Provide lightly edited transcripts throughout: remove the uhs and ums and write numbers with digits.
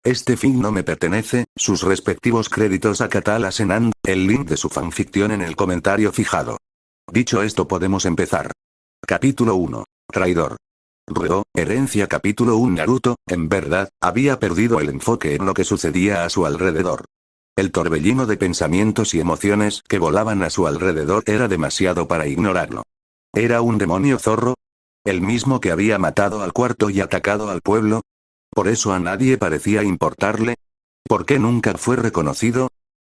Este feed no me pertenece, sus respectivos créditos a Katala Senand, el link de su fanficción en el comentario fijado. Dicho esto podemos empezar. Capítulo 1. Traidor. Ruo, herencia. Capítulo 1. Naruto, en verdad, había perdido el enfoque en lo que sucedía a su alrededor. El torbellino de pensamientos y emociones que volaban a su alrededor era demasiado para ignorarlo. ¿Era un demonio zorro? ¿El mismo que había matado al cuarto y atacado al pueblo? ¿Por eso a nadie parecía importarle? ¿Por qué nunca fue reconocido?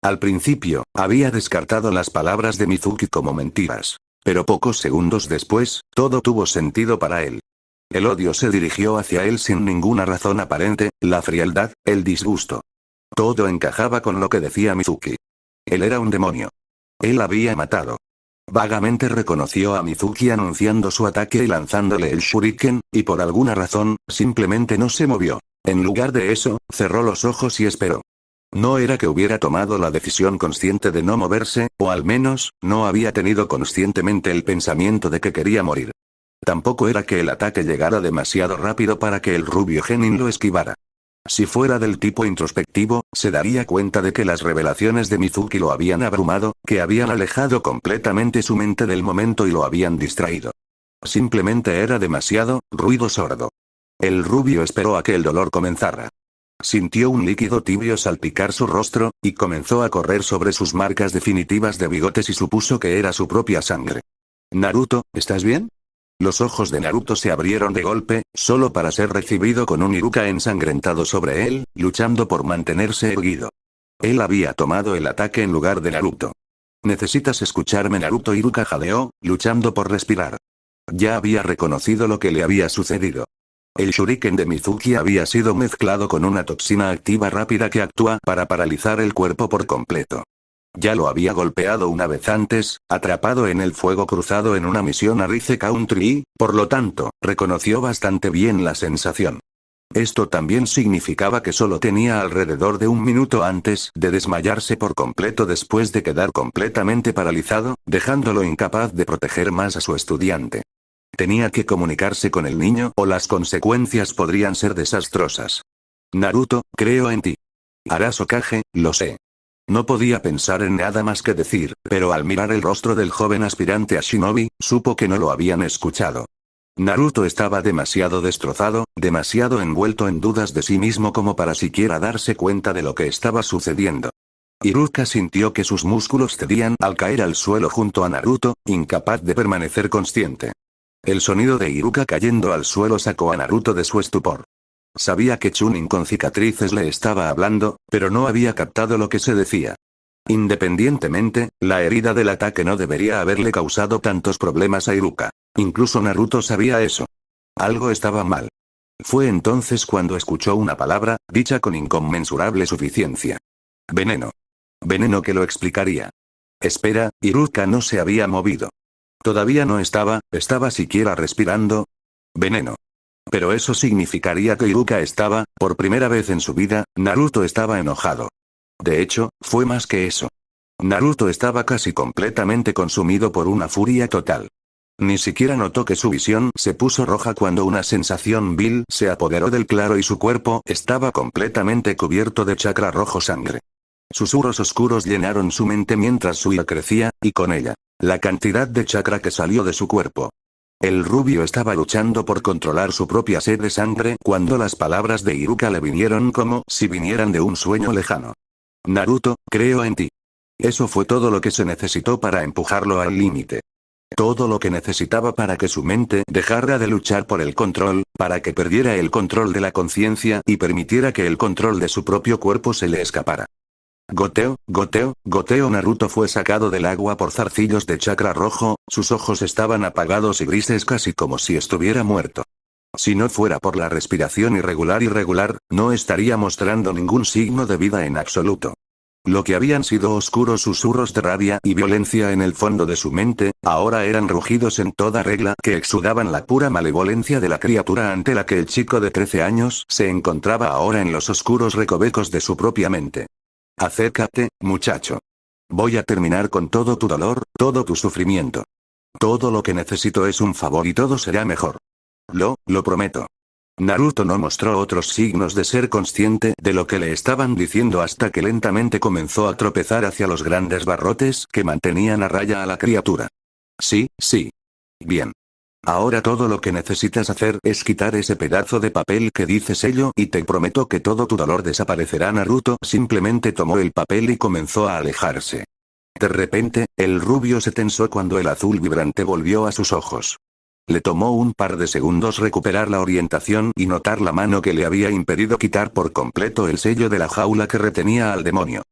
Al principio, había descartado las palabras de Mizuki como mentiras. Pero pocos segundos después, todo tuvo sentido para él. El odio se dirigió hacia él sin ninguna razón aparente, la frialdad, el disgusto. Todo encajaba con lo que decía Mizuki. Él era un demonio. Él había matado. Vagamente reconoció a Mizuki anunciando su ataque y lanzándole el shuriken, y por alguna razón, simplemente no se movió. En lugar de eso, cerró los ojos y esperó. No era que hubiera tomado la decisión consciente de no moverse, o al menos, no había tenido conscientemente el pensamiento de que quería morir. Tampoco era que el ataque llegara demasiado rápido para que el rubio genin lo esquivara. Si fuera del tipo introspectivo, se daría cuenta de que las revelaciones de Mizuki lo habían abrumado, que habían alejado completamente su mente del momento y lo habían distraído. Simplemente era demasiado, ruido sordo. El rubio esperó a que el dolor comenzara. Sintió un líquido tibio salpicar su rostro, y comenzó a correr sobre sus marcas definitivas de bigotes y supuso que era su propia sangre. Naruto, ¿estás bien? Los ojos de Naruto se abrieron de golpe, solo para ser recibido con un Iruka ensangrentado sobre él, luchando por mantenerse erguido. Él había tomado el ataque en lugar de Naruto. ¿Necesitas escucharme? Naruto Iruka jadeó, luchando por respirar. Ya había reconocido lo que le había sucedido. El shuriken de Mizuki había sido mezclado con una toxina activa rápida que actúa para paralizar el cuerpo por completo. Ya lo había golpeado una vez antes, atrapado en el fuego cruzado en una misión a Rice Country y, por lo tanto, reconoció bastante bien la sensación. Esto también significaba que solo tenía alrededor de un minuto antes de desmayarse por completo después de quedar completamente paralizado, dejándolo incapaz de proteger más a su estudiante. Tenía que comunicarse con el niño o las consecuencias podrían ser desastrosas. Naruto, creo en ti. Harás Hokage, lo sé. No podía pensar en nada más que decir, pero al mirar el rostro del joven aspirante a Shinobi, supo que no lo habían escuchado. Naruto estaba demasiado destrozado, demasiado envuelto en dudas de sí mismo como para siquiera darse cuenta de lo que estaba sucediendo. Iruka sintió que sus músculos cedían al caer al suelo junto a Naruto, incapaz de permanecer consciente. El sonido de Iruka cayendo al suelo sacó a Naruto de su estupor. Sabía que Chunin con cicatrices le estaba hablando, pero no había captado lo que se decía. Independientemente, la herida del ataque no debería haberle causado tantos problemas a Iruka. Incluso Naruto sabía eso. Algo estaba mal. Fue entonces cuando escuchó una palabra, dicha con inconmensurable suficiencia. Veneno. Veneno que lo explicaría. Espera, Iruka no se había movido. Todavía no estaba siquiera respirando. Veneno. Pero eso significaría que Iruka estaba, por primera vez en su vida, Naruto estaba enojado. De hecho, fue más que eso. Naruto estaba casi completamente consumido por una furia total. Ni siquiera notó que su visión se puso roja cuando una sensación vil se apoderó del claro y su cuerpo estaba completamente cubierto de chakra rojo sangre. Susurros oscuros llenaron su mente mientras su ira crecía, y con ella, la cantidad de chakra que salió de su cuerpo. El rubio estaba luchando por controlar su propia sed de sangre cuando las palabras de Iruka le vinieron como si vinieran de un sueño lejano. Naruto, creo en ti. Eso fue todo lo que se necesitó para empujarlo al límite. Todo lo que necesitaba para que su mente dejara de luchar por el control, para que perdiera el control de la conciencia y permitiera que el control de su propio cuerpo se le escapara. Goteo, goteo, goteo. Naruto fue sacado del agua por zarcillos de chakra rojo, sus ojos estaban apagados y grises casi como si estuviera muerto. Si no fuera por la respiración irregular, no estaría mostrando ningún signo de vida en absoluto. Lo que habían sido oscuros susurros de rabia y violencia en el fondo de su mente, ahora eran rugidos en toda regla que exudaban la pura malevolencia de la criatura ante la que el chico de 13 años se encontraba ahora en los oscuros recovecos de su propia mente. Acércate, muchacho. Voy a terminar con todo tu dolor, todo tu sufrimiento. Todo lo que necesito es un favor y todo será mejor. Lo prometo. Naruto no mostró otros signos de ser consciente de lo que le estaban diciendo hasta que lentamente comenzó a tropezar hacia los grandes barrotes que mantenían a raya a la criatura. Sí, sí. Bien. Ahora todo lo que necesitas hacer es quitar ese pedazo de papel que dice sello y te prometo que todo tu dolor desaparecerá. Naruto simplemente tomó el papel y comenzó a alejarse. De repente, el rubio se tensó cuando el azul vibrante volvió a sus ojos. Le tomó un par de segundos recuperar la orientación y notar la mano que le había impedido quitar por completo el sello de la jaula que retenía al demonio.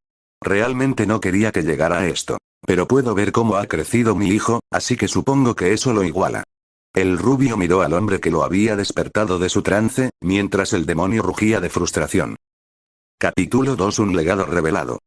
Realmente no quería que llegara a esto. Pero puedo ver cómo ha crecido mi hijo, así que supongo que eso lo iguala. El rubio miró al hombre que lo había despertado de su trance, mientras el demonio rugía de frustración. Capítulo 2. Un legado revelado.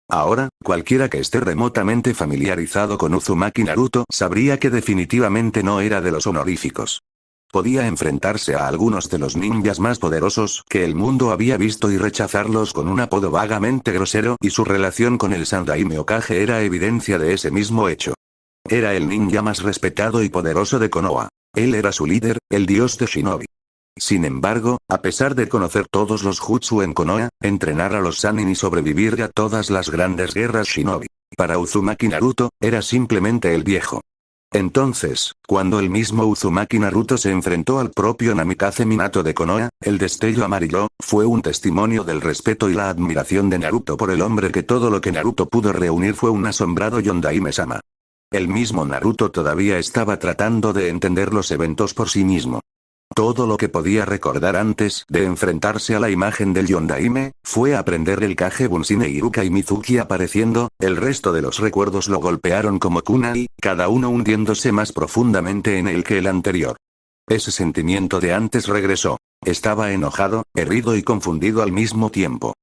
Ahora, cualquiera que esté remotamente familiarizado con Uzumaki Naruto sabría que definitivamente no era de los honoríficos. Podía enfrentarse a algunos de los ninjas más poderosos que el mundo había visto y rechazarlos con un apodo vagamente grosero, y su relación con el Sandaime Hokage era evidencia de ese mismo hecho. Era el ninja más respetado y poderoso de Konoha. Él era su líder, el dios de Shinobi. Sin embargo, a pesar de conocer todos los jutsu en Konoha, entrenar a los Sannin y sobrevivir a todas las grandes guerras Shinobi, para Uzumaki Naruto, era simplemente el viejo. Entonces, cuando el mismo Uzumaki Naruto se enfrentó al propio Namikaze Minato de Konoha, el destello amarillo, fue un testimonio del respeto y la admiración de Naruto por el hombre que todo lo que Naruto pudo reunir fue un asombrado Yondaime-sama. El mismo Naruto todavía estaba tratando de entender los eventos por sí mismo. Todo lo que podía recordar antes de enfrentarse a la imagen del Yondaime, fue aprender el Kage Bunshin e Iruka y Mizuki apareciendo, el resto de los recuerdos lo golpearon como kunai, cada uno hundiéndose más profundamente en él que el anterior. Ese sentimiento de antes regresó. Estaba enojado, herido y confundido al mismo tiempo.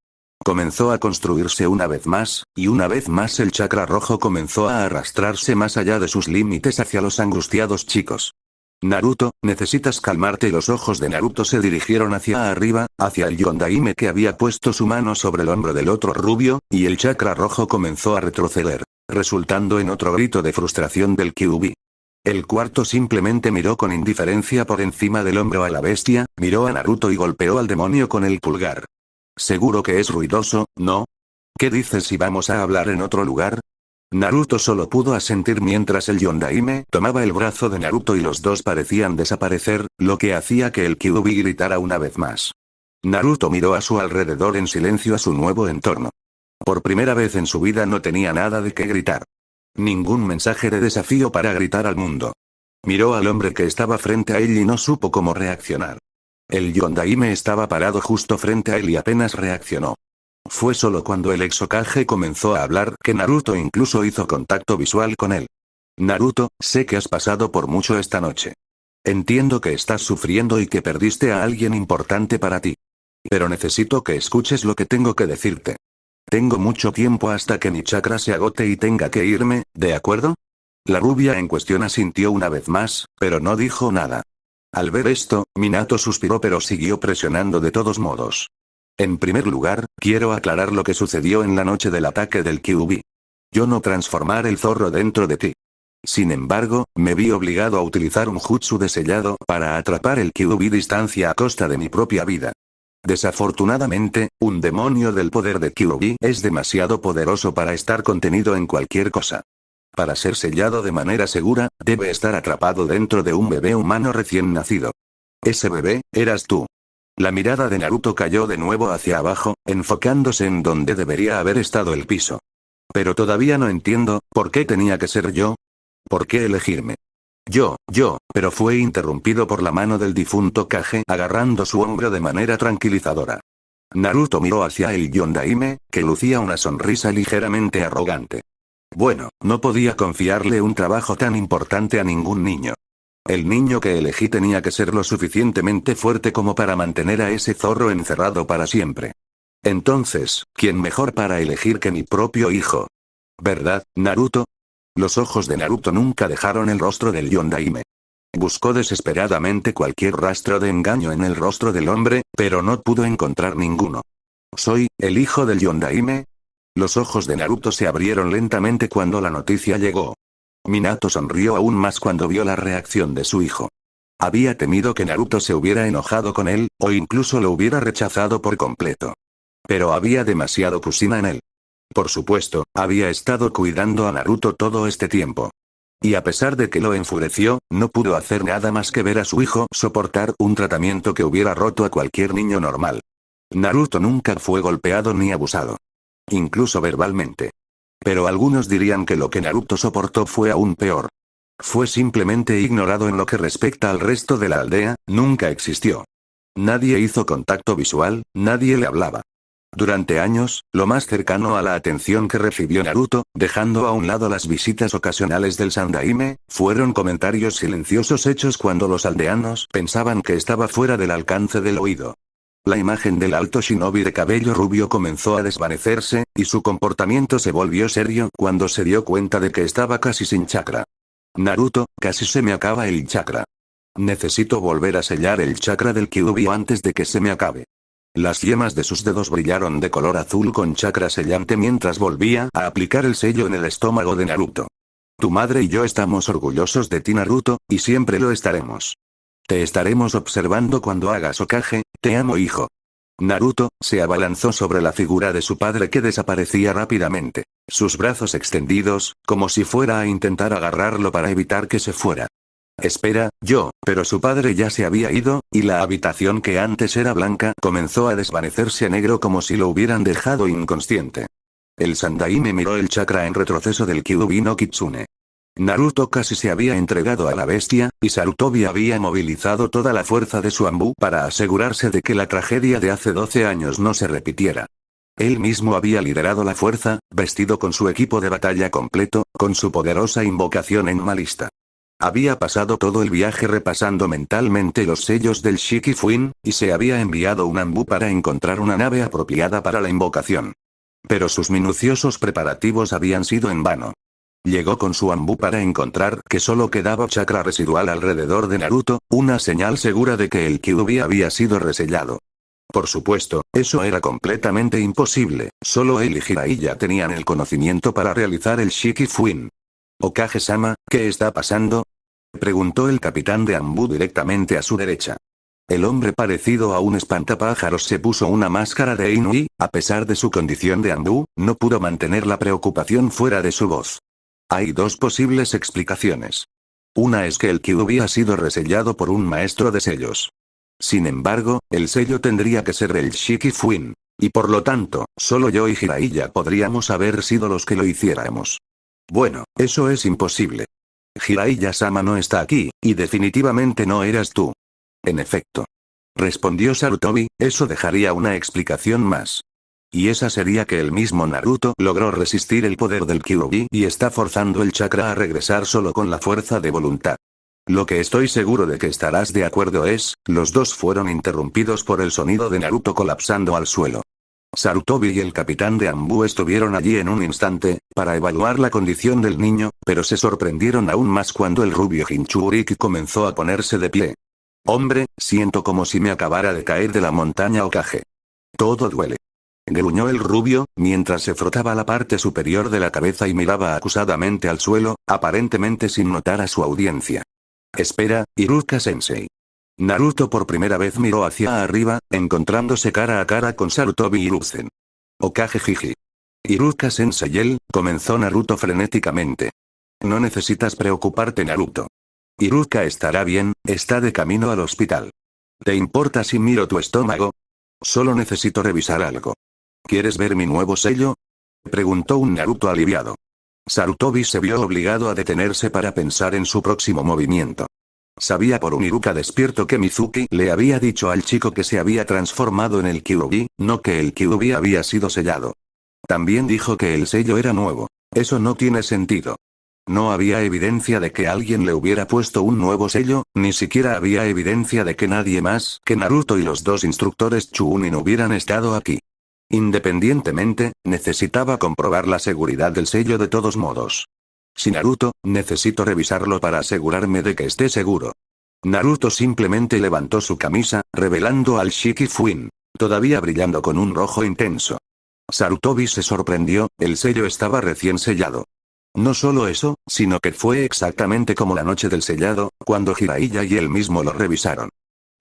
Comenzó a construirse una vez más, y una vez más el chakra rojo comenzó a arrastrarse más allá de sus límites hacia los angustiados chicos. Naruto, necesitas calmarte. Los ojos de Naruto se dirigieron hacia arriba, hacia el Yondaime que había puesto su mano sobre el hombro del otro rubio, y el chakra rojo comenzó a retroceder, resultando en otro grito de frustración del Kyuubi. El cuarto simplemente miró con indiferencia por encima del hombro a la bestia, miró a Naruto y golpeó al demonio con el pulgar. Seguro que es ruidoso, ¿no? ¿Qué dices si vamos a hablar en otro lugar? Naruto solo pudo asentir mientras el Yondaime tomaba el brazo de Naruto y los dos parecían desaparecer, lo que hacía que el Kyuubi gritara una vez más. Naruto miró a su alrededor en silencio a su nuevo entorno. Por primera vez en su vida no tenía nada de qué gritar. Ningún mensaje de desafío para gritar al mundo. Miró al hombre que estaba frente a él y no supo cómo reaccionar. El Yondaime estaba parado justo frente a él y apenas reaccionó. Fue solo cuando el ex Hokage comenzó a hablar que Naruto incluso hizo contacto visual con él. Naruto, sé que has pasado por mucho esta noche. Entiendo que estás sufriendo y que perdiste a alguien importante para ti. Pero necesito que escuches lo que tengo que decirte. Tengo mucho tiempo hasta que mi chakra se agote y tenga que irme, ¿de acuerdo? La rubia en cuestión asintió una vez más, pero no dijo nada. Al ver esto, Minato suspiró pero siguió presionando de todos modos. En primer lugar, quiero aclarar lo que sucedió en la noche del ataque del Kyuubi. Yo no transformar el zorro dentro de ti. Sin embargo, me vi obligado a utilizar un jutsu de sellado para atrapar el Kyuubi distancia a costa de mi propia vida. Desafortunadamente, un demonio del poder de Kyuubi es demasiado poderoso para estar contenido en cualquier cosa. Para ser sellado de manera segura, debe estar atrapado dentro de un bebé humano recién nacido. Ese bebé, eras tú. La mirada de Naruto cayó de nuevo hacia abajo, enfocándose en donde debería haber estado el piso. Pero todavía no entiendo, ¿por qué tenía que ser yo? ¿Por qué elegirme? Pero fue interrumpido por la mano del difunto Kage agarrando su hombro de manera tranquilizadora. Naruto miró hacia el Yondaime, que lucía una sonrisa ligeramente arrogante. Bueno, no podía confiarle un trabajo tan importante a ningún niño. El niño que elegí tenía que ser lo suficientemente fuerte como para mantener a ese zorro encerrado para siempre. Entonces, ¿quién mejor para elegir que mi propio hijo? ¿Verdad, Naruto? Los ojos de Naruto nunca dejaron el rostro del Yondaime. Buscó desesperadamente cualquier rastro de engaño en el rostro del hombre, pero no pudo encontrar ninguno. ¿Soy el hijo del Yondaime? Los ojos de Naruto se abrieron lentamente cuando la noticia llegó. Minato sonrió aún más cuando vio la reacción de su hijo. Había temido que Naruto se hubiera enojado con él, o incluso lo hubiera rechazado por completo. Pero había demasiado Kushina en él. Por supuesto, había estado cuidando a Naruto todo este tiempo. Y a pesar de que lo enfureció, no pudo hacer nada más que ver a su hijo soportar un tratamiento que hubiera roto a cualquier niño normal. Naruto nunca fue golpeado ni abusado. Incluso verbalmente. Pero algunos dirían que lo que Naruto soportó fue aún peor. Fue simplemente ignorado en lo que respecta al resto de la aldea, nunca existió. Nadie hizo contacto visual, nadie le hablaba. Durante años, lo más cercano a la atención que recibió Naruto, dejando a un lado las visitas ocasionales del Sandaime, fueron comentarios silenciosos hechos cuando los aldeanos pensaban que estaba fuera del alcance del oído. La imagen del alto shinobi de cabello rubio comenzó a desvanecerse, y su comportamiento se volvió serio cuando se dio cuenta de que estaba casi sin chakra. Naruto, casi se me acaba el chakra. Necesito volver a sellar el chakra del Kyuubi antes de que se me acabe. Las yemas de sus dedos brillaron de color azul con chakra sellante mientras volvía a aplicar el sello en el estómago de Naruto. Tu madre y yo estamos orgullosos de ti, Naruto, y siempre lo estaremos. Te estaremos observando cuando hagas Hokage, te amo, hijo. Naruto se abalanzó sobre la figura de su padre que desaparecía rápidamente, sus brazos extendidos, como si fuera a intentar agarrarlo para evitar que se fuera. Espera, pero su padre ya se había ido, y la habitación que antes era blanca comenzó a desvanecerse a negro como si lo hubieran dejado inconsciente. El Sandaime miró el chakra en retroceso del Kyuubi no Kitsune. Naruto casi se había entregado a la bestia, y Sarutobi había movilizado toda la fuerza de su Anbu para asegurarse de que la tragedia de hace 12 años no se repitiera. Él mismo había liderado la fuerza, vestido con su equipo de batalla completo, con su poderosa invocación en Malista. Había pasado todo el viaje repasando mentalmente los sellos del Shikifuin, y se había enviado un Anbu para encontrar una nave apropiada para la invocación. Pero sus minuciosos preparativos habían sido en vano. Llegó con su Anbu para encontrar que solo quedaba chakra residual alrededor de Naruto, una señal segura de que el Kyuubi había sido resellado. Por supuesto, eso era completamente imposible, solo él y Jiraiya tenían el conocimiento para realizar el Shikifuin. Hokage-sama, ¿qué está pasando? Preguntó el capitán de Anbu directamente a su derecha. El hombre parecido a un espantapájaros se puso una máscara de Inu y, a pesar de su condición de Anbu, no pudo mantener la preocupación fuera de su voz. Hay dos posibles explicaciones. Una es que el Kyuubi ha sido resellado por un maestro de sellos. Sin embargo, el sello tendría que ser el Shikifuin. Y por lo tanto, solo yo y Jiraiya podríamos haber sido los que lo hiciéramos. Bueno, eso es imposible. Jiraiya-sama no está aquí, y definitivamente no eras tú. En efecto. Respondió Sarutobi, eso dejaría una explicación más. Y esa sería que el mismo Naruto logró resistir el poder del Kyuubi y está forzando el chakra a regresar solo con la fuerza de voluntad. Lo que estoy seguro de que estarás de acuerdo es, los dos fueron interrumpidos por el sonido de Naruto colapsando al suelo. Sarutobi y el capitán de Anbu estuvieron allí en un instante, para evaluar la condición del niño, pero se sorprendieron aún más cuando el rubio Jinchuriki comenzó a ponerse de pie. Hombre, siento como si me acabara de caer de la montaña Hokage. Todo duele. Gruñó el rubio, mientras se frotaba la parte superior de la cabeza y miraba acusadamente al suelo, aparentemente sin notar a su audiencia. Espera, Iruka-sensei. Naruto por primera vez miró hacia arriba, encontrándose cara a cara con Sarutobi Hiruzen. Hokage jiji. Iruka-sensei comenzó Naruto frenéticamente. No necesitas preocuparte, Naruto. Iruka estará bien, está de camino al hospital. ¿Te importa si miro tu estómago? Solo necesito revisar algo. ¿Quieres ver mi nuevo sello? Preguntó un Naruto aliviado. Sarutobi se vio obligado a detenerse para pensar en su próximo movimiento. Sabía por un Iruka despierto que Mizuki le había dicho al chico que se había transformado en el Kyuubi, no que el Kyuubi había sido sellado. También dijo que el sello era nuevo. Eso no tiene sentido. No había evidencia de que alguien le hubiera puesto un nuevo sello, ni siquiera había evidencia de que nadie más que Naruto y los dos instructores Chunin hubieran estado aquí. Independientemente, necesitaba comprobar la seguridad del sello de todos modos. Si Naruto, necesito revisarlo para asegurarme de que esté seguro. Naruto simplemente levantó su camisa, revelando al Shikifuin, todavía brillando con un rojo intenso. Sarutobi se sorprendió, el sello estaba recién sellado. No solo eso, sino que fue exactamente como la noche del sellado, cuando Jiraiya y él mismo lo revisaron.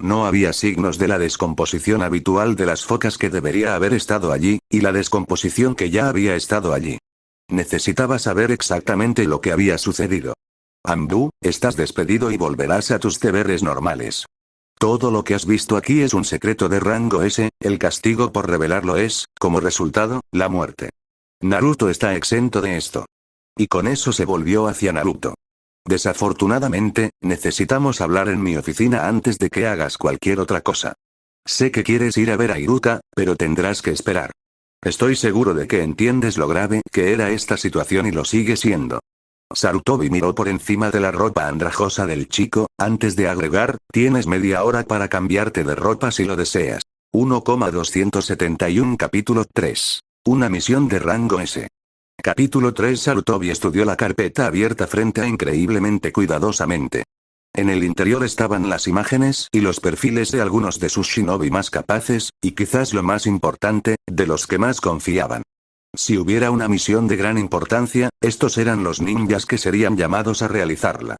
No había signos de la descomposición habitual de las focas que debería haber estado allí, y la descomposición que ya había estado allí. Necesitaba saber exactamente lo que había sucedido. Anbu, estás despedido y volverás a tus deberes normales. Todo lo que has visto aquí es un secreto de rango S, el castigo por revelarlo es, como resultado, la muerte. Naruto está exento de esto. Y con eso se volvió hacia Naruto. Desafortunadamente, necesitamos hablar en mi oficina antes de que hagas cualquier otra cosa. Sé que quieres ir a ver a Iruka, pero tendrás que esperar. Estoy seguro de que entiendes lo grave que era esta situación y lo sigue siendo. Sarutobi miró por encima de la ropa andrajosa del chico, antes de agregar, tienes media hora para cambiarte de ropa si lo deseas. 1,271 Capítulo 3. Una misión de rango S. Capítulo 3 Sarutobi estudió la carpeta abierta frente a increíblemente cuidadosamente. En el interior estaban las imágenes y los perfiles de algunos de sus shinobi más capaces, y quizás lo más importante, de los que más confiaban. Si hubiera una misión de gran importancia, estos eran los ninjas que serían llamados a realizarla.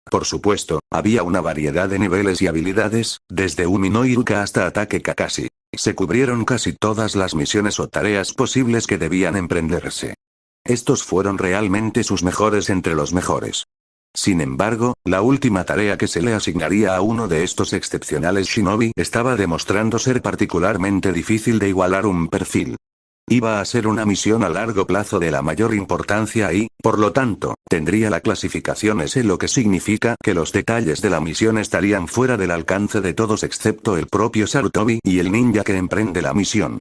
Por supuesto, había una variedad de niveles y habilidades, desde Umi no Iruka hasta Ataque Kakashi. Se cubrieron casi todas las misiones o tareas posibles que debían emprenderse. Estos fueron realmente sus mejores entre los mejores. Sin embargo, la última tarea que se le asignaría a uno de estos excepcionales shinobi estaba demostrando ser particularmente difícil de igualar un perfil. Iba a ser una misión a largo plazo de la mayor importancia y, por lo tanto, tendría la clasificación S, lo que significa que los detalles de la misión estarían fuera del alcance de todos excepto el propio Sarutobi y el ninja que emprende la misión.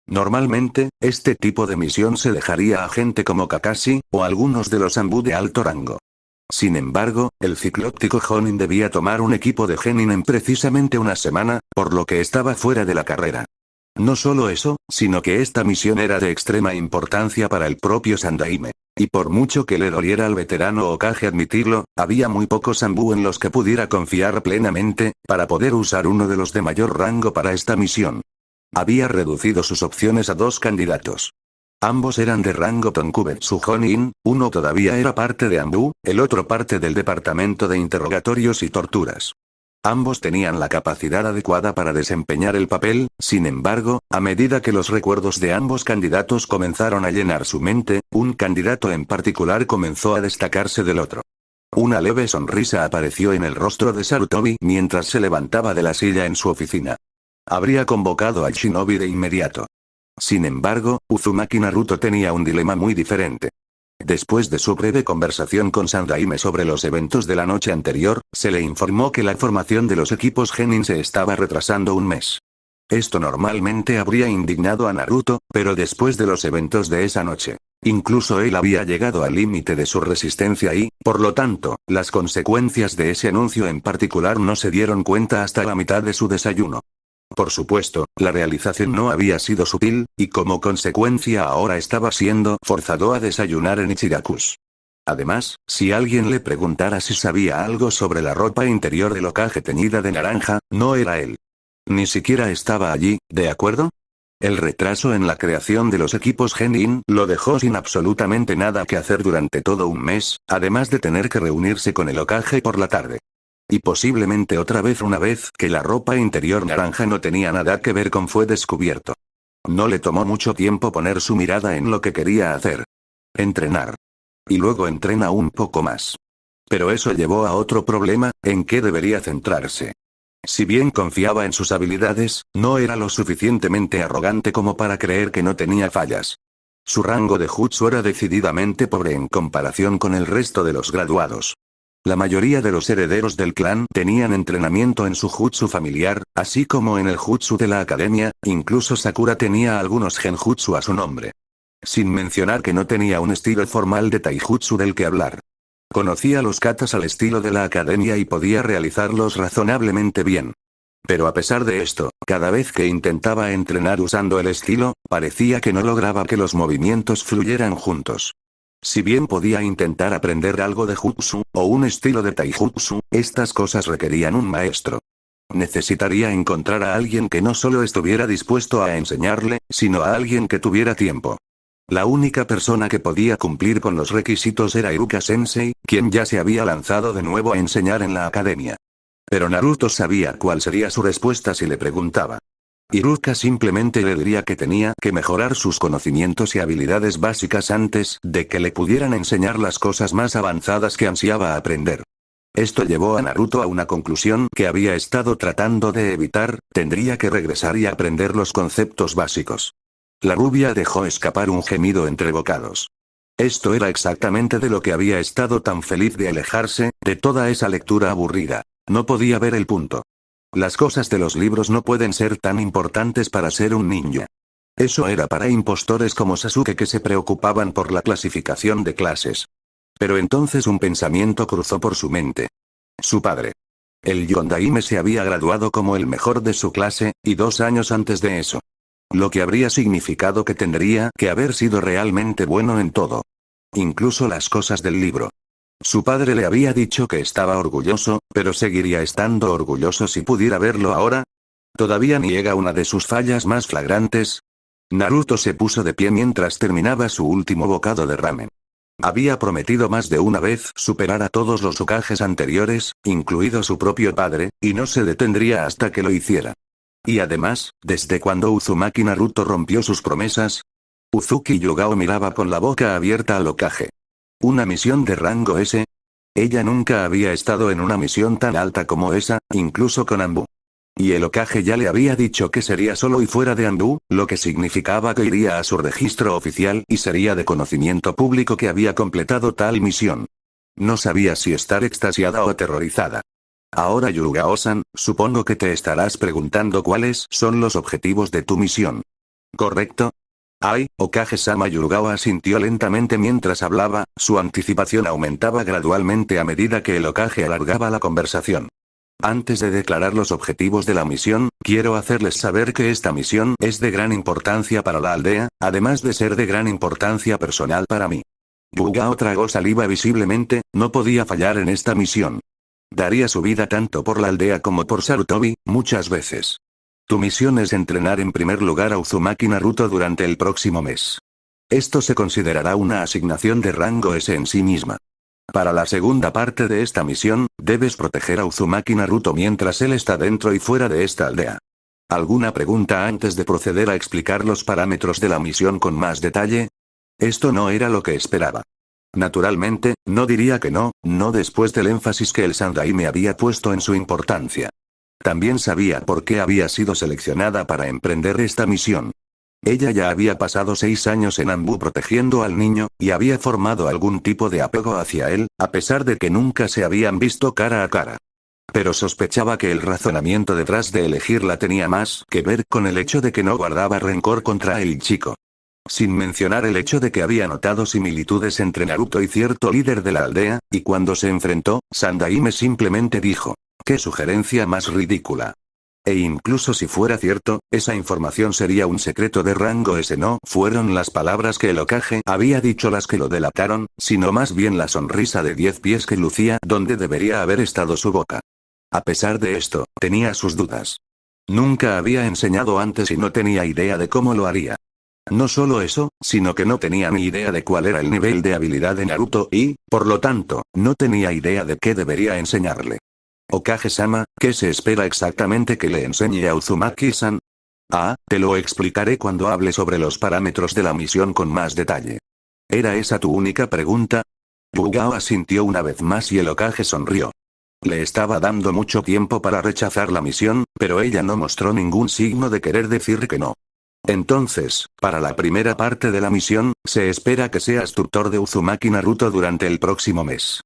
Normalmente, este tipo de misión se dejaría a gente como Kakashi, o algunos de los Anbu de alto rango. Sin embargo, el ciclóptico Jonin debía tomar un equipo de genin en precisamente una semana, por lo que estaba fuera de la carrera. No solo eso, sino que esta misión era de extrema importancia para el propio Sandaime. Y por mucho que le doliera al veterano Hokage admitirlo, había muy pocos Anbu en los que pudiera confiar plenamente, para poder usar uno de los de mayor rango para esta misión. Había reducido sus opciones a 2 candidatos. Ambos eran de rango Tonkubetsu Jonin, uno todavía era parte de Anbu, el otro parte del departamento de interrogatorios y torturas. Ambos tenían la capacidad adecuada para desempeñar el papel, sin embargo, a medida que los recuerdos de ambos candidatos comenzaron a llenar su mente, un candidato en particular comenzó a destacarse del otro. Una leve sonrisa apareció en el rostro de Sarutobi mientras se levantaba de la silla en su oficina. Habría convocado al shinobi de inmediato. Sin embargo, Uzumaki Naruto tenía un dilema muy diferente. Después de su breve conversación con Sandaime sobre los eventos de la noche anterior, se le informó que la formación de los equipos genin se estaba retrasando un mes. Esto normalmente habría indignado a Naruto, pero después de los eventos de esa noche, incluso él había llegado al límite de su resistencia y, por lo tanto, las consecuencias de ese anuncio en particular no se dieron cuenta hasta la mitad de su desayuno. Por supuesto, la realización no había sido sutil, y como consecuencia ahora estaba siendo forzado a desayunar en Ichiraku's. Además, si alguien le preguntara si sabía algo sobre la ropa interior del Hokage teñida de naranja, no era él. Ni siquiera estaba allí, ¿de acuerdo? El retraso en la creación de los equipos genin lo dejó sin absolutamente nada que hacer durante todo un mes, además de tener que reunirse con el Hokage por la tarde. Y posiblemente otra vez una vez que la ropa interior naranja no tenía nada que ver con fue descubierto. No le tomó mucho tiempo poner su mirada en lo que quería hacer. Entrenar. Y luego entrena un poco más. Pero eso llevó a otro problema, en que debería centrarse. Si bien confiaba en sus habilidades, no era lo suficientemente arrogante como para creer que no tenía fallas. Su rango de jutsu era decididamente pobre en comparación con el resto de los graduados. La mayoría de los herederos del clan tenían entrenamiento en su jutsu familiar, así como en el jutsu de la academia, incluso Sakura tenía algunos genjutsu a su nombre. Sin mencionar que no tenía un estilo formal de taijutsu del que hablar. Conocía los katas al estilo de la academia y podía realizarlos razonablemente bien. Pero a pesar de esto, cada vez que intentaba entrenar usando el estilo, parecía que no lograba que los movimientos fluyeran juntos. Si bien podía intentar aprender algo de jutsu, o un estilo de taijutsu, estas cosas requerían un maestro. Necesitaría encontrar a alguien que no solo estuviera dispuesto a enseñarle, sino a alguien que tuviera tiempo. La única persona que podía cumplir con los requisitos era Iruka Sensei, quien ya se había lanzado de nuevo a enseñar en la academia. Pero Naruto sabía cuál sería su respuesta si le preguntaba. Iruka simplemente le diría que tenía que mejorar sus conocimientos y habilidades básicas antes de que le pudieran enseñar las cosas más avanzadas que ansiaba aprender. Esto llevó a Naruto a una conclusión que había estado tratando de evitar: tendría que regresar y aprender los conceptos básicos. La rubia dejó escapar un gemido entre bocados. Esto era exactamente de lo que había estado tan feliz de alejarse, de toda esa lectura aburrida. No podía ver el punto. Las cosas de los libros no pueden ser tan importantes para ser un ninja. Eso era para impostores como Sasuke que se preocupaban por la clasificación de clases. Pero entonces un pensamiento cruzó por su mente. Su padre. El Yondaime se había graduado como el mejor de su clase, y 2 años antes de eso. Lo que habría significado que tendría que haber sido realmente bueno en todo. Incluso las cosas del libro. Su padre le había dicho que estaba orgulloso, pero seguiría estando orgulloso si pudiera verlo ahora. ¿Todavía niega una de sus fallas más flagrantes? Naruto se puso de pie mientras terminaba su último bocado de ramen. Había prometido más de una vez superar a todos los Hokages anteriores, incluido su propio padre, y no se detendría hasta que lo hiciera. Y además, ¿desde cuando Uzumaki Naruto rompió sus promesas? Uzuki Yugao miraba con la boca abierta al Hokage. ¿Una misión de rango S? Ella nunca había estado en una misión tan alta como esa, incluso con Anbu. Y el Hokage ya le había dicho que sería solo y fuera de Anbu, lo que significaba que iría a su registro oficial y sería de conocimiento público que había completado tal misión. No sabía si estar extasiada o aterrorizada. Ahora Yugao-san, supongo que te estarás preguntando cuáles son los objetivos de tu misión. ¿Correcto? Ay, Hokage-sama. Yugao asintió lentamente mientras hablaba, su anticipación aumentaba gradualmente a medida que el Hokage alargaba la conversación. Antes de declarar los objetivos de la misión, quiero hacerles saber que esta misión es de gran importancia para la aldea, además de ser de gran importancia personal para mí. Yugao tragó saliva visiblemente, no podía fallar en esta misión. Daría su vida tanto por la aldea como por Sarutobi, muchas veces. Tu misión es entrenar en primer lugar a Uzumaki Naruto durante el próximo mes. Esto se considerará una asignación de rango S en sí misma. Para la segunda parte de esta misión, debes proteger a Uzumaki Naruto mientras él está dentro y fuera de esta aldea. ¿Alguna pregunta antes de proceder a explicar los parámetros de la misión con más detalle? Esto no era lo que esperaba. Naturalmente, no diría que no, no después del énfasis que el Sandaime había puesto en su importancia. También sabía por qué había sido seleccionada para emprender esta misión. Ella ya había pasado 6 años en Anbu protegiendo al niño, y había formado algún tipo de apego hacia él, a pesar de que nunca se habían visto cara a cara. Pero sospechaba que el razonamiento detrás de elegirla tenía más que ver con el hecho de que no guardaba rencor contra el chico. Sin mencionar el hecho de que había notado similitudes entre Naruto y cierto líder de la aldea, y cuando se enfrentó, Sandaime simplemente dijo: «¡Qué sugerencia más ridícula!». E incluso si fuera cierto, esa información sería un secreto de rango S. No fueron las palabras que el Hokage había dicho las que lo delataron, sino más bien la sonrisa de 10 pies que lucía donde debería haber estado su boca. A pesar de esto, tenía sus dudas. Nunca había enseñado antes y no tenía idea de cómo lo haría. No solo eso, sino que no tenía ni idea de cuál era el nivel de habilidad de Naruto y, por lo tanto, no tenía idea de qué debería enseñarle. Hokage-sama, ¿qué se espera exactamente que le enseñe a Uzumaki-san? Ah, te lo explicaré cuando hable sobre los parámetros de la misión con más detalle. ¿Era esa tu única pregunta? Yugao asintió una vez más y el Hokage sonrió. Le estaba dando mucho tiempo para rechazar la misión, pero ella no mostró ningún signo de querer decir que no. Entonces, para la primera parte de la misión, se espera que seas tutor de Uzumaki Naruto durante el próximo mes.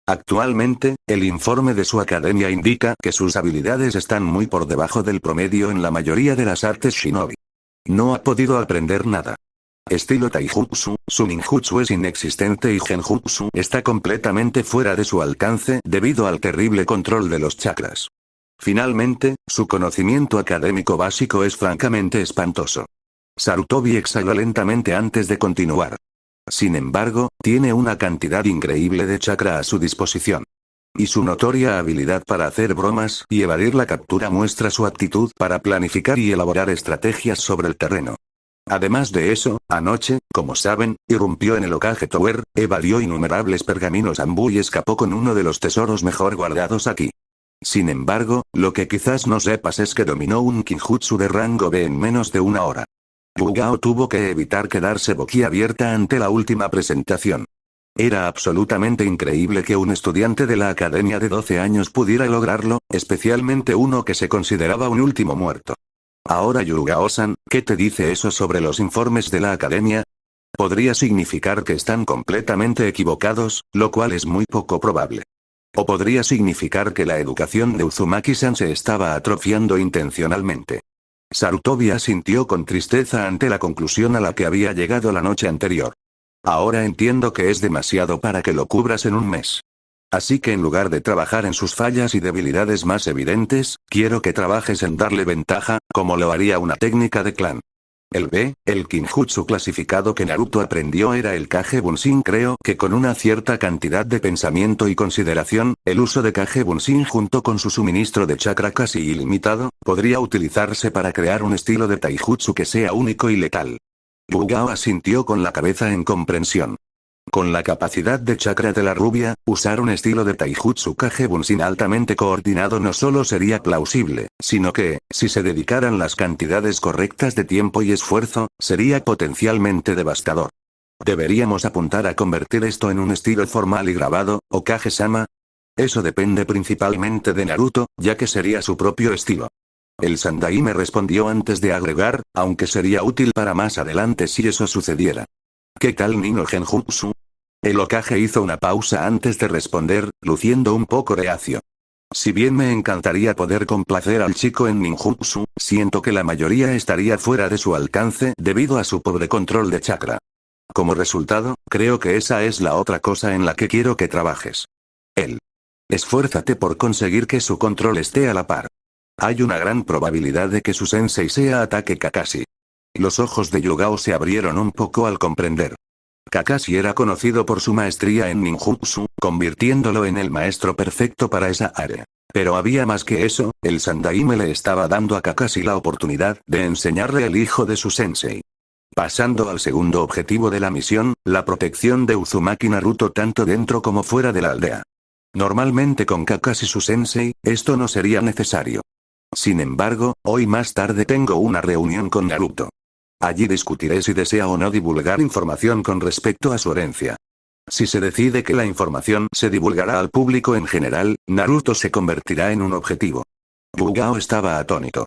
Actualmente, el informe de su academia indica que sus habilidades están muy por debajo del promedio en la mayoría de las artes shinobi. No ha podido aprender nada. Estilo taijutsu, su ninjutsu es inexistente y genjutsu está completamente fuera de su alcance debido al terrible control de los chakras. Finalmente, su conocimiento académico básico es francamente espantoso. Sarutobi exhaló lentamente antes de continuar. Sin embargo, tiene una cantidad increíble de chakra a su disposición. Y su notoria habilidad para hacer bromas y evadir la captura muestra su aptitud para planificar y elaborar estrategias sobre el terreno. Además de eso, anoche, como saben, irrumpió en el Hokage Tower, evadió innumerables pergaminos Anbu y escapó con uno de los tesoros mejor guardados aquí. Sin embargo, lo que quizás no sepas es que dominó un Kinjutsu de rango B en menos de una hora. Yugao tuvo que evitar quedarse boquiabierta ante la última presentación. Era absolutamente increíble que un estudiante de la academia de 12 años pudiera lograrlo, especialmente uno que se consideraba un último muerto. Ahora Yugao-san, ¿qué te dice eso sobre los informes de la academia? Podría significar que están completamente equivocados, lo cual es muy poco probable. O podría significar que la educación de Uzumaki-san se estaba atrofiando intencionalmente. Sarutobi asintió con tristeza ante la conclusión a la que había llegado la noche anterior. Ahora entiendo que es demasiado para que lo cubras en un mes. Así que en lugar de trabajar en sus fallas y debilidades más evidentes, quiero que trabajes en darle ventaja, como lo haría una técnica de clan. El Kinjutsu clasificado que Naruto aprendió era el Kage Bunshin. Creo que con una cierta cantidad de pensamiento y consideración, el uso de Kage Bunshin junto con su suministro de chakra casi ilimitado, podría utilizarse para crear un estilo de taijutsu que sea único y letal. Yugao asintió con la cabeza en comprensión. Con la capacidad de chakra de la rubia, usar un estilo de taijutsu Kage Bunshin altamente coordinado no solo sería plausible, sino que, si se dedicaran las cantidades correctas de tiempo y esfuerzo, sería potencialmente devastador. ¿Deberíamos apuntar a convertir esto en un estilo formal y grabado, Hokage-sama? Eso depende principalmente de Naruto, ya que sería su propio estilo. El Sandai me respondió antes de agregar, aunque sería útil para más adelante si eso sucediera. ¿Qué tal Nino Genjutsu? El Hokage hizo una pausa antes de responder, luciendo un poco reacio. Si bien me encantaría poder complacer al chico en ninjutsu, siento que la mayoría estaría fuera de su alcance debido a su pobre control de chakra. Como resultado, creo que esa es la otra cosa en la que quiero que trabajes. Esfuérzate por conseguir que su control esté a la par. Hay una gran probabilidad de que su sensei sea Ataque Kakashi. Los ojos de Yugao se abrieron un poco al comprender. Kakashi era conocido por su maestría en ninjutsu, convirtiéndolo en el maestro perfecto para esa área. Pero había más que eso, el Sandaime le estaba dando a Kakashi la oportunidad de enseñarle el hijo de su sensei. Pasando al segundo objetivo de la misión, la protección de Uzumaki Naruto tanto dentro como fuera de la aldea. Normalmente con Kakashi su sensei, esto no sería necesario. Sin embargo, hoy más tarde tengo una reunión con Naruto. Allí discutiré si desea o no divulgar información con respecto a su herencia. Si se decide que la información se divulgará al público en general, Naruto se convertirá en un objetivo. Yugao estaba atónito.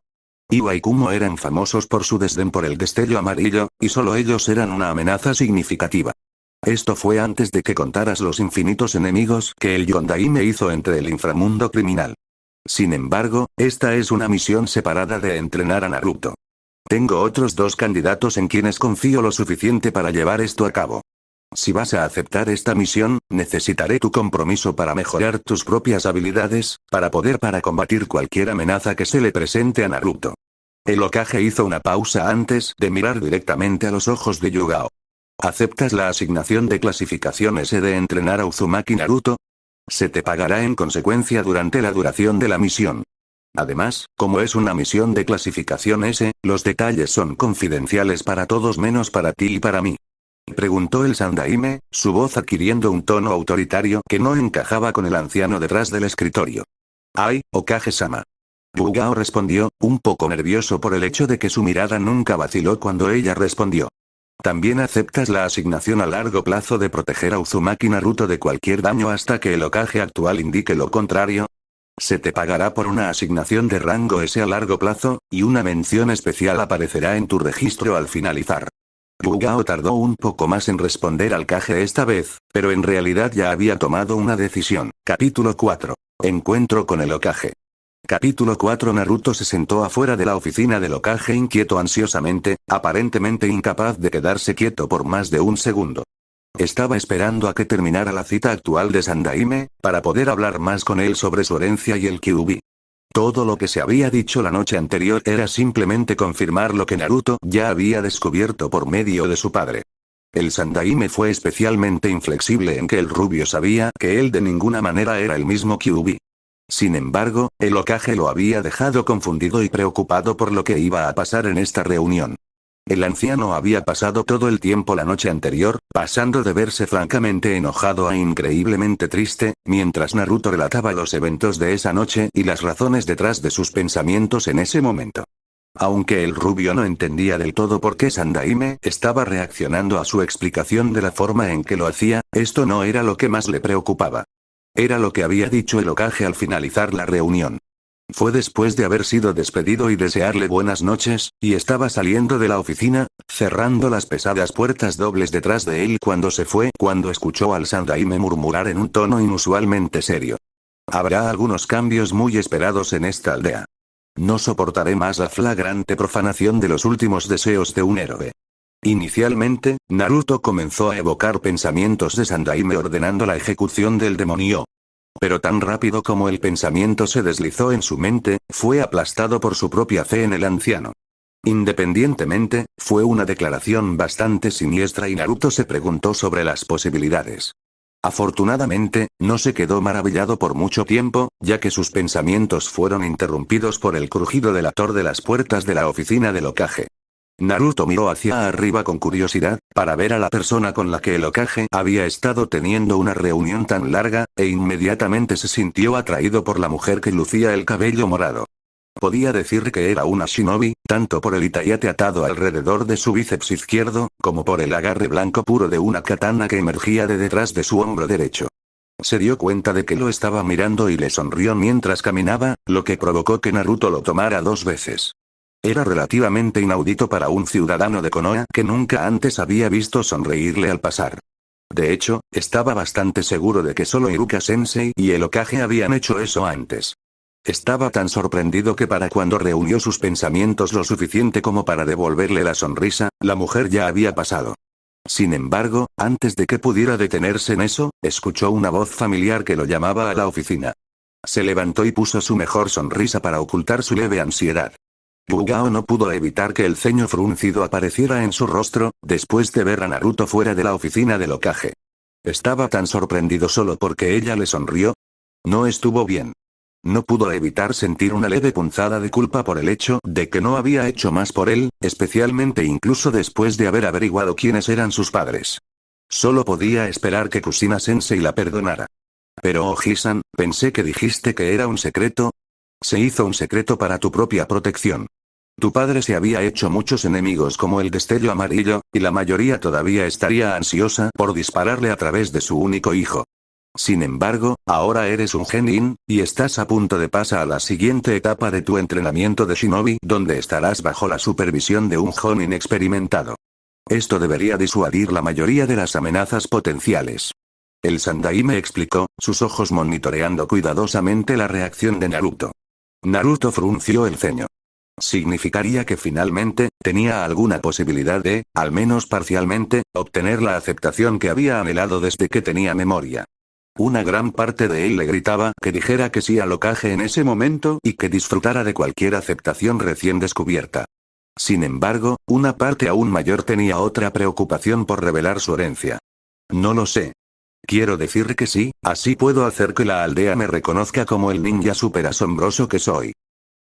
Iwa y Kumo eran famosos por su desdén por el destello amarillo, y solo ellos eran una amenaza significativa. Esto fue antes de que contaras los infinitos enemigos que el Yondaime hizo entre el inframundo criminal. Sin embargo, esta es una misión separada de entrenar a Naruto. Tengo otros dos candidatos en quienes confío lo suficiente para llevar esto a cabo. Si vas a aceptar esta misión, necesitaré tu compromiso para mejorar tus propias habilidades, para combatir cualquier amenaza que se le presente a Naruto. El Hokage hizo una pausa antes de mirar directamente a los ojos de Yugao. ¿Aceptas la asignación de clasificación S de entrenar a Uzumaki Naruto? Se te pagará en consecuencia durante la duración de la misión. Además, como es una misión de clasificación S, los detalles son confidenciales para todos menos para ti y para mí. Preguntó el Sandaime, su voz adquiriendo un tono autoritario que no encajaba con el anciano detrás del escritorio. «Ay, Hokage-sama». Yugao respondió, un poco nervioso por el hecho de que su mirada nunca vaciló cuando ella respondió. ¿También aceptas la asignación a largo plazo de proteger a Uzumaki Naruto de cualquier daño hasta que el Hokage actual indique lo contrario? Se te pagará por una asignación de rango S a largo plazo, y una mención especial aparecerá en tu registro al finalizar. Yugao tardó un poco más en responder al Kage esta vez, pero en realidad ya había tomado una decisión. Capítulo 4. Encuentro con el Hokage. Capítulo 4. Naruto se sentó afuera de la oficina del Hokage inquieto ansiosamente, aparentemente incapaz de quedarse quieto por más de un segundo. Estaba esperando a que terminara la cita actual de Sandaime, para poder hablar más con él sobre su herencia y el Kyuubi. Todo lo que se había dicho la noche anterior era simplemente confirmar lo que Naruto ya había descubierto por medio de su padre. El Sandaime fue especialmente inflexible en que el rubio sabía que él de ninguna manera era el mismo Kyuubi. Sin embargo, el Hokage lo había dejado confundido y preocupado por lo que iba a pasar en esta reunión. El anciano había pasado todo el tiempo la noche anterior, pasando de verse francamente enojado a increíblemente triste, mientras Naruto relataba los eventos de esa noche y las razones detrás de sus pensamientos en ese momento. Aunque el rubio no entendía del todo por qué Sandaime estaba reaccionando a su explicación de la forma en que lo hacía, esto no era lo que más le preocupaba. Era lo que había dicho el Hokage al finalizar la reunión. Fue después de haber sido despedido y desearle buenas noches, y estaba saliendo de la oficina, cerrando las pesadas puertas dobles detrás de él cuando se fue, cuando escuchó al Sandaime murmurar en un tono inusualmente serio. Habrá algunos cambios muy esperados en esta aldea. No soportaré más la flagrante profanación de los últimos deseos de un héroe. Inicialmente, Naruto comenzó a evocar pensamientos de Sandaime ordenando la ejecución del demonio. Pero tan rápido como el pensamiento se deslizó en su mente, fue aplastado por su propia fe en el anciano. Independientemente, fue una declaración bastante siniestra y Naruto se preguntó sobre las posibilidades. Afortunadamente, no se quedó maravillado por mucho tiempo, ya que sus pensamientos fueron interrumpidos por el crujido del ator de las puertas de la oficina del Hokage. Naruto miró hacia arriba con curiosidad, para ver a la persona con la que el Hokage había estado teniendo una reunión tan larga, e inmediatamente se sintió atraído por la mujer que lucía el cabello morado. Podía decir que era una shinobi, tanto por el itayate atado alrededor de su bíceps izquierdo, como por el agarre blanco puro de una katana que emergía de detrás de su hombro derecho. Se dio cuenta de que lo estaba mirando y le sonrió mientras caminaba, lo que provocó que Naruto lo tomara 2 veces. Era relativamente inaudito para un ciudadano de Konoha que nunca antes había visto sonreírle al pasar. De hecho, estaba bastante seguro de que solo Iruka-sensei y el Hokage habían hecho eso antes. Estaba tan sorprendido que para cuando reunió sus pensamientos lo suficiente como para devolverle la sonrisa, la mujer ya había pasado. Sin embargo, antes de que pudiera detenerse en eso, escuchó una voz familiar que lo llamaba a la oficina. Se levantó y puso su mejor sonrisa para ocultar su leve ansiedad. Bugao no pudo evitar que el ceño fruncido apareciera en su rostro, después de ver a Naruto fuera de la oficina del Hokage. Estaba tan sorprendido solo porque ella le sonrió. No estuvo bien. No pudo evitar sentir una leve punzada de culpa por el hecho de que no había hecho más por él, especialmente incluso después de haber averiguado quiénes eran sus padres. Solo podía esperar que Kushina-sensei la perdonara. Pero Oji-san, pensé que dijiste que era un secreto. Se hizo un secreto para tu propia protección. Tu padre se había hecho muchos enemigos como el destello amarillo, y la mayoría todavía estaría ansiosa por dispararle a través de su único hijo. Sin embargo, ahora eres un genin, y estás a punto de pasar a la siguiente etapa de tu entrenamiento de shinobi, donde estarás bajo la supervisión de un jonin experimentado. Esto debería disuadir la mayoría de las amenazas potenciales. El Sandaime explicó, sus ojos monitoreando cuidadosamente la reacción de Naruto. Naruto frunció el ceño. Significaría que finalmente, tenía alguna posibilidad de, al menos parcialmente, obtener la aceptación que había anhelado desde que tenía memoria. Una gran parte de él le gritaba que dijera que sí al Hokage en ese momento y que disfrutara de cualquier aceptación recién descubierta. Sin embargo, una parte aún mayor tenía otra preocupación por revelar su herencia. No lo sé. Quiero decir que sí, así puedo hacer que la aldea me reconozca como el ninja súper asombroso que soy.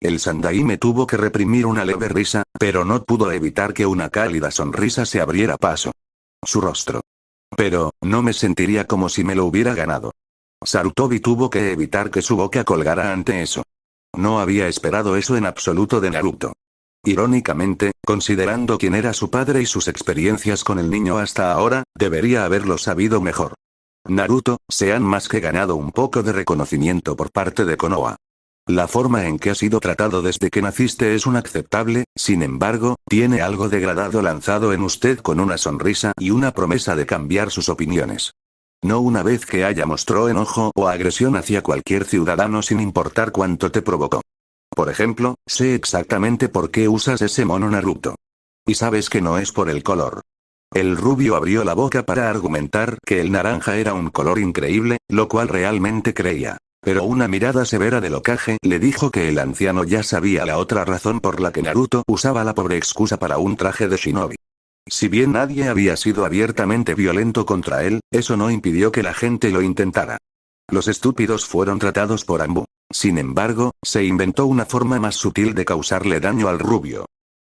El Sandaime tuvo que reprimir una leve risa, pero no pudo evitar que una cálida sonrisa se abriera paso. Su rostro. Pero, no me sentiría como si me lo hubiera ganado. Sarutobi tuvo que evitar que su boca colgara ante eso. No había esperado eso en absoluto de Naruto. Irónicamente, considerando quién era su padre y sus experiencias con el niño hasta ahora, debería haberlo sabido mejor. Naruto, se han más que ganado un poco de reconocimiento por parte de Konoha. La forma en que has sido tratado desde que naciste es inaceptable, sin embargo, tiene algo degradado lanzado en usted con una sonrisa y una promesa de cambiar sus opiniones. No una vez que haya mostró enojo o agresión hacia cualquier ciudadano sin importar cuánto te provocó. Por ejemplo, sé exactamente por qué usas ese mono Naruto. Y sabes que no es por el color. El rubio abrió la boca para argumentar que el naranja era un color increíble, lo cual realmente creía. Pero una mirada severa del Hokage le dijo que el anciano ya sabía la otra razón por la que Naruto usaba la pobre excusa para un traje de shinobi. Si bien nadie había sido abiertamente violento contra él, eso no impidió que la gente lo intentara. Los estúpidos fueron tratados por Anbu. Sin embargo, se inventó una forma más sutil de causarle daño al rubio.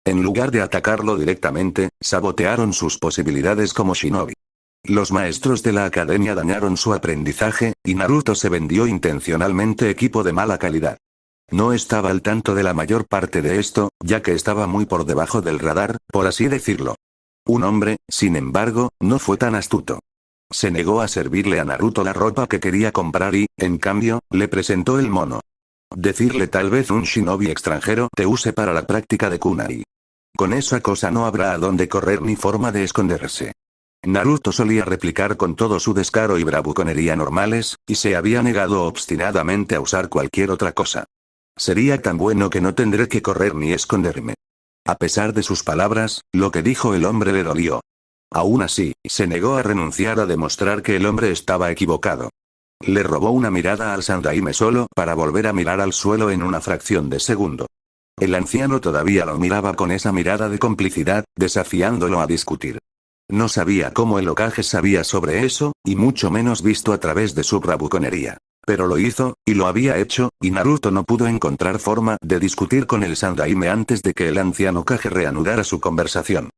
En lugar de atacarlo directamente, sabotearon sus posibilidades como shinobi. Los maestros de la academia dañaron su aprendizaje, y Naruto se vendió intencionalmente equipo de mala calidad. No estaba al tanto de la mayor parte de esto, ya que estaba muy por debajo del radar, por así decirlo. Un hombre, sin embargo, no fue tan astuto. Se negó a servirle a Naruto la ropa que quería comprar y, en cambio, le presentó el mono. Decirle tal vez un shinobi extranjero te use para la práctica de kunai. Con esa cosa no habrá a dónde correr ni forma de esconderse. Naruto solía replicar con todo su descaro y bravuconería normales, y se había negado obstinadamente a usar cualquier otra cosa. Sería tan bueno que no tendré que correr ni esconderme. A pesar de sus palabras, lo que dijo el hombre le dolió. Aún así, se negó a renunciar a demostrar que el hombre estaba equivocado. Le robó una mirada al Sandaime solo para volver a mirar al suelo en una fracción de segundo. El anciano todavía lo miraba con esa mirada de complicidad, desafiándolo a discutir. No sabía cómo el Hokage sabía sobre eso, y mucho menos visto a través de su bravuconería. Pero lo hizo, y lo había hecho, y Naruto no pudo encontrar forma de discutir con el Sandaime antes de que el anciano Hokage reanudara su conversación.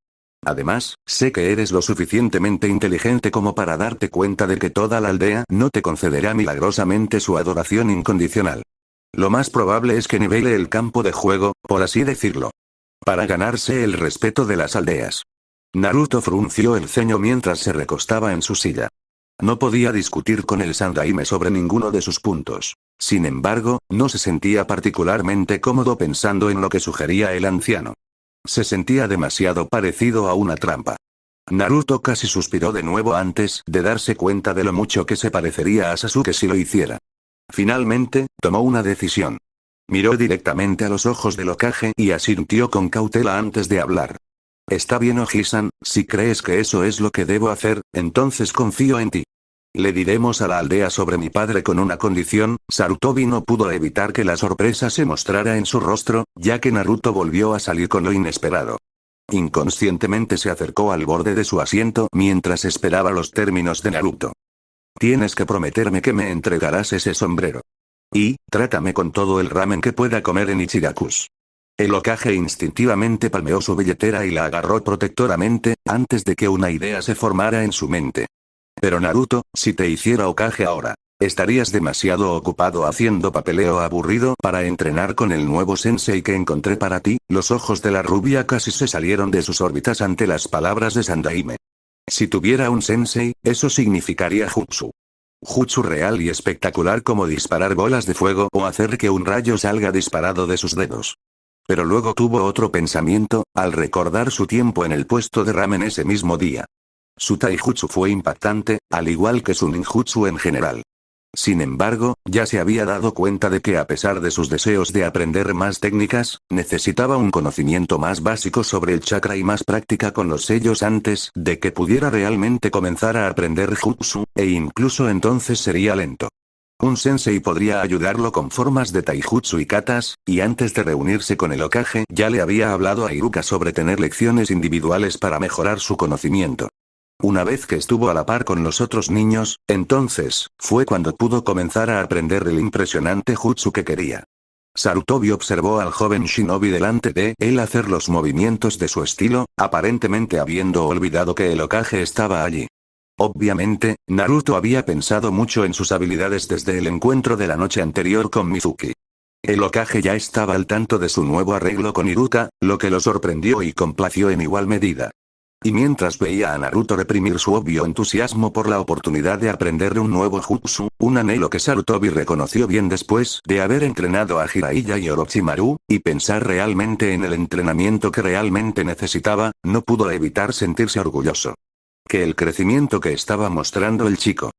Además, sé que eres lo suficientemente inteligente como para darte cuenta de que toda la aldea no te concederá milagrosamente su adoración incondicional. Lo más probable es que nivele el campo de juego, por así decirlo. Para ganarse el respeto de las aldeas. Naruto frunció el ceño mientras se recostaba en su silla. No podía discutir con el Sandaime sobre ninguno de sus puntos. Sin embargo, no se sentía particularmente cómodo pensando en lo que sugería el anciano. Se sentía demasiado parecido a una trampa. Naruto casi suspiró de nuevo antes de darse cuenta de lo mucho que se parecería a Sasuke si lo hiciera. Finalmente, tomó una decisión. Miró directamente a los ojos del Hokage y asintió con cautela antes de hablar. Está bien, Oji-san, si crees que eso es lo que debo hacer, entonces confío en ti. Le diremos a la aldea sobre mi padre con una condición. Sarutobi no pudo evitar que la sorpresa se mostrara en su rostro, ya que Naruto volvió a salir con lo inesperado. Inconscientemente se acercó al borde de su asiento mientras esperaba los términos de Naruto. Tienes que prometerme que me entregarás ese sombrero. Y, trátame con todo el ramen que pueda comer en Ichirakusa. El Hokage instintivamente palmeó su billetera y la agarró protectoramente, antes de que una idea se formara en su mente. Pero Naruto, si te hiciera Hokage ahora, estarías demasiado ocupado haciendo papeleo aburrido para entrenar con el nuevo sensei que encontré para ti. Los ojos de la rubia casi se salieron de sus órbitas ante las palabras de Sandaime. Si tuviera un sensei, eso significaría jutsu. Jutsu real y espectacular como disparar bolas de fuego o hacer que un rayo salga disparado de sus dedos. Pero luego tuvo otro pensamiento, al recordar su tiempo en el puesto de ramen ese mismo día. Su taijutsu fue impactante, al igual que su ninjutsu en general. Sin embargo, ya se había dado cuenta de que a pesar de sus deseos de aprender más técnicas, necesitaba un conocimiento más básico sobre el chakra y más práctica con los sellos antes de que pudiera realmente comenzar a aprender jutsu, e incluso entonces sería lento. Un sensei podría ayudarlo con formas de taijutsu y katas, y antes de reunirse con el Hokage ya le había hablado a Iruka sobre tener lecciones individuales para mejorar su conocimiento. Una vez que estuvo a la par con los otros niños, entonces, fue cuando pudo comenzar a aprender el impresionante jutsu que quería. Sarutobi observó al joven shinobi delante de él hacer los movimientos de su estilo, aparentemente habiendo olvidado que el Hokage estaba allí. Obviamente, Naruto había pensado mucho en sus habilidades desde el encuentro de la noche anterior con Mizuki. El Hokage ya estaba al tanto de su nuevo arreglo con Iruka, lo que lo sorprendió y complació en igual medida. Y mientras veía a Naruto reprimir su obvio entusiasmo por la oportunidad de aprender un nuevo jutsu, un anhelo que Sarutobi reconoció bien después de haber entrenado a Jiraiya y Orochimaru, y pensar realmente en el entrenamiento que realmente necesitaba, no pudo evitar sentirse orgulloso. Que el crecimiento que estaba mostrando el chico.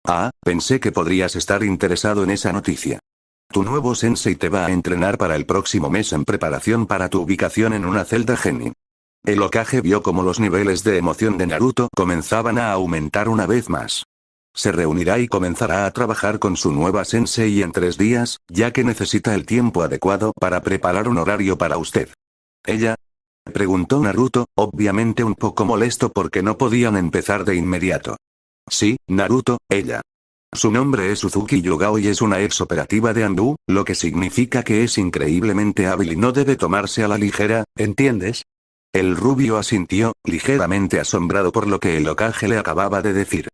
Ah, pensé que podrías estar interesado en esa noticia. Tu nuevo sensei te va a entrenar para el próximo mes en preparación para tu ubicación en una celda genin. El Hokage vio cómo los niveles de emoción de Naruto comenzaban a aumentar una vez más. Se reunirá y comenzará a trabajar con su nueva sensei en 3 días, ya que necesita el tiempo adecuado para preparar un horario para usted. ¿Ella? Preguntó Naruto, obviamente un poco molesto porque no podían empezar de inmediato. Sí, Naruto, ella. Su nombre es Uzuki Yugao y es una ex operativa de Anbu, lo que significa que es increíblemente hábil y no debe tomarse a la ligera, ¿entiendes? El rubio asintió, ligeramente asombrado por lo que el Hokage le acababa de decir.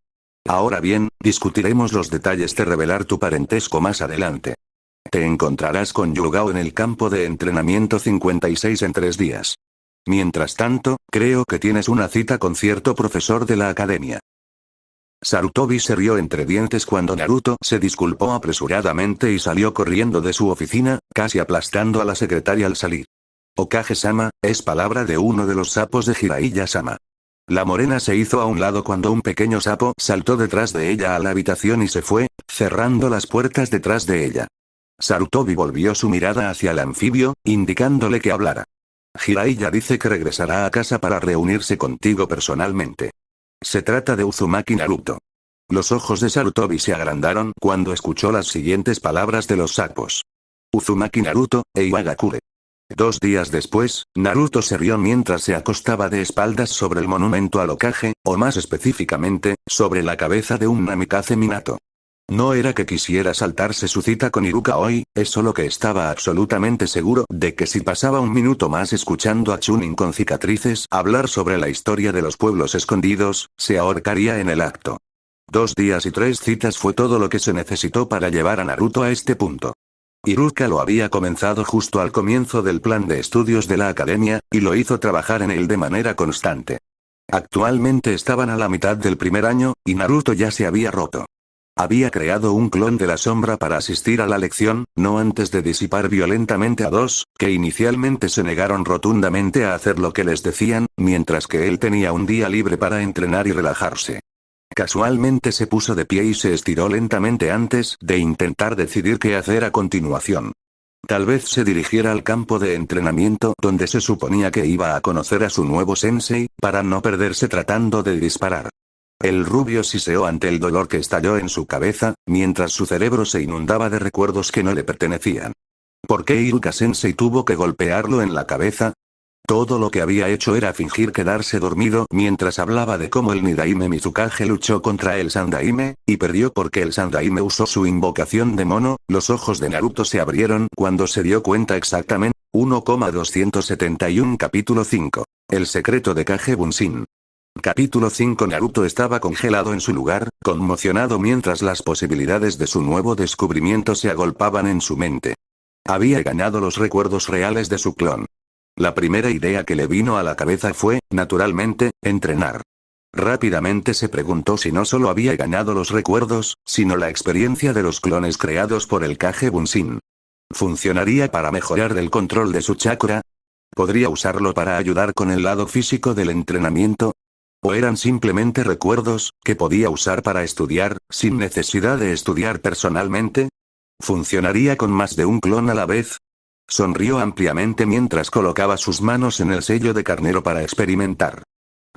Ahora bien, discutiremos los detalles de revelar tu parentesco más adelante. Te encontrarás con Yugao en el campo de entrenamiento 56 en 3 días. Mientras tanto, creo que tienes una cita con cierto profesor de la academia. Sarutobi se rió entre dientes cuando Naruto se disculpó apresuradamente y salió corriendo de su oficina, casi aplastando a la secretaria al salir. Hokage-sama, es palabra de uno de los sapos de Jiraiya-sama. La morena se hizo a un lado cuando un pequeño sapo saltó detrás de ella a la habitación y se fue, cerrando las puertas detrás de ella. Sarutobi volvió su mirada hacia el anfibio, indicándole que hablara. Jiraiya dice que regresará a casa para reunirse contigo personalmente. Se trata de Uzumaki Naruto. Los ojos de Sarutobi se agrandaron cuando escuchó las siguientes palabras de los sapos. Uzumaki Naruto, e Iwagakure. 2 días después, Naruto se rió mientras se acostaba de espaldas sobre el monumento al Hokage, o más específicamente, sobre la cabeza de un Namikaze Minato. No era que quisiera saltarse su cita con Iruka hoy, es solo que estaba absolutamente seguro de que si pasaba un minuto más escuchando a Chunin con cicatrices hablar sobre la historia de los pueblos escondidos, se ahorcaría en el acto. 2 días y 3 citas fue todo lo que se necesitó para llevar a Naruto a este punto. Iruka lo había comenzado justo al comienzo del plan de estudios de la academia, y lo hizo trabajar en él de manera constante. Actualmente estaban a la mitad del primer año, y Naruto ya se había roto. Había creado un clon de la sombra para asistir a la lección, no antes de disipar violentamente a 2, que inicialmente se negaron rotundamente a hacer lo que les decían, mientras que él tenía un día libre para entrenar y relajarse. Casualmente se puso de pie y se estiró lentamente antes de intentar decidir qué hacer a continuación. Tal vez se dirigiera al campo de entrenamiento donde se suponía que iba a conocer a su nuevo sensei, para no perderse tratando de disparar. El rubio siseó ante el dolor que estalló en su cabeza, mientras su cerebro se inundaba de recuerdos que no le pertenecían. ¿Por qué Iruka-sensei tuvo que golpearlo en la cabeza? Todo lo que había hecho era fingir quedarse dormido mientras hablaba de cómo el Nidaime Mizukage luchó contra el Sandaime, y perdió porque el Sandaime usó su invocación de mono. Los ojos de Naruto se abrieron cuando se dio cuenta exactamente. 1,271 Capítulo 5. El secreto de Kage Bunshin. Capítulo 5. Naruto estaba congelado en su lugar, conmocionado mientras las posibilidades de su nuevo descubrimiento se agolpaban en su mente. Había ganado los recuerdos reales de su clon. La primera idea que le vino a la cabeza fue, naturalmente, entrenar. Rápidamente se preguntó si no solo había ganado los recuerdos, sino la experiencia de los clones creados por el Kage Bunshin. ¿Funcionaría para mejorar el control de su chakra? ¿Podría usarlo para ayudar con el lado físico del entrenamiento? ¿O eran simplemente recuerdos, que podía usar para estudiar, sin necesidad de estudiar personalmente? ¿Funcionaría con más de un clon a la vez? Sonrió ampliamente mientras colocaba sus manos en el sello de carnero para experimentar.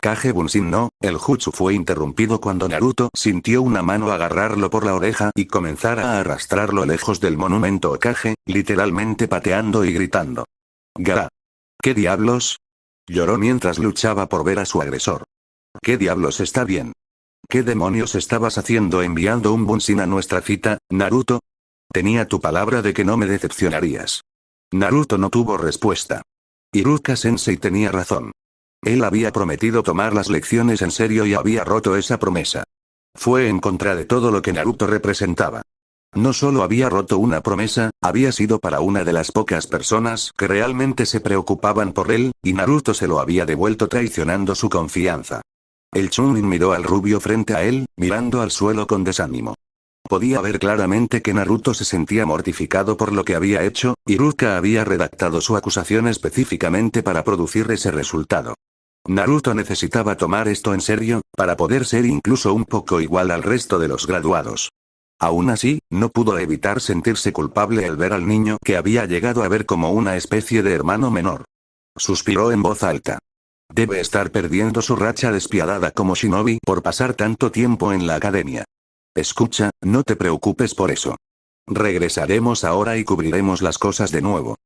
Kage Bunshin no, el jutsu fue interrumpido cuando Naruto sintió una mano agarrarlo por la oreja y comenzar a arrastrarlo lejos del monumento Hokage, literalmente pateando y gritando. ¡Gara! ¿Qué diablos? Lloró mientras luchaba por ver a su agresor. ¿Qué diablos está bien? ¿Qué demonios estabas haciendo enviando un Bunshin a nuestra cita, Naruto? Tenía tu palabra de que no me decepcionarías. Naruto no tuvo respuesta. Iruka-sensei tenía razón. Él había prometido tomar las lecciones en serio y había roto esa promesa. Fue en contra de todo lo que Naruto representaba. No solo había roto una promesa, había sido para una de las pocas personas que realmente se preocupaban por él, y Naruto se lo había devuelto traicionando su confianza. El Chunin miró al rubio frente a él, mirando al suelo con desánimo. Podía ver claramente que Naruto se sentía mortificado por lo que había hecho. Iruka había redactado su acusación específicamente para producir ese resultado. Naruto necesitaba tomar esto en serio, para poder ser incluso un poco igual al resto de los graduados. Aún así, no pudo evitar sentirse culpable al ver al niño que había llegado a ver como una especie de hermano menor. Suspiró en voz alta. Debe estar perdiendo su racha despiadada como shinobi por pasar tanto tiempo en la academia. Escucha, no te preocupes por eso. Regresaremos ahora y cubriremos las cosas de nuevo.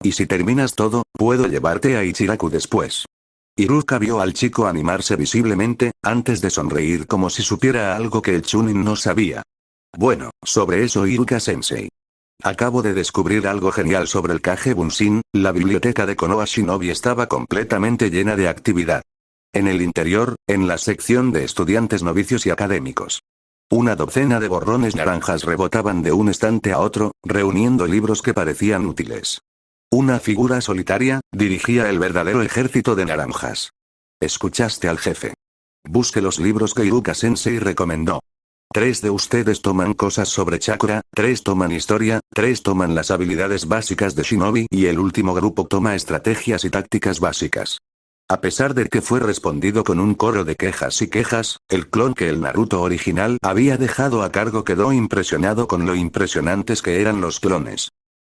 Y si terminas todo, puedo llevarte a Ichiraku después. Iruka vio al chico animarse visiblemente, antes de sonreír como si supiera algo que el Chunin no sabía. Bueno, sobre eso Iruka-sensei. Acabo de descubrir algo genial sobre el Kage Bunshin, la biblioteca de Konoha Shinobi estaba completamente llena de actividad. En el interior, en la sección de estudiantes novicios y académicos. Una docena de borrones naranjas rebotaban de un estante a otro, reuniendo libros que parecían útiles. Una figura solitaria, dirigía el verdadero ejército de naranjas. Escuchaste al jefe. Busque los libros que Iruka-sensei recomendó. 3 de ustedes toman cosas sobre chakra, 3 toman historia, 3 toman las habilidades básicas de Shinobi y el último grupo toma estrategias y tácticas básicas. A pesar de que fue respondido con un coro de quejas y quejas, el clon que el Naruto original había dejado a cargo quedó impresionado con lo impresionantes que eran los clones.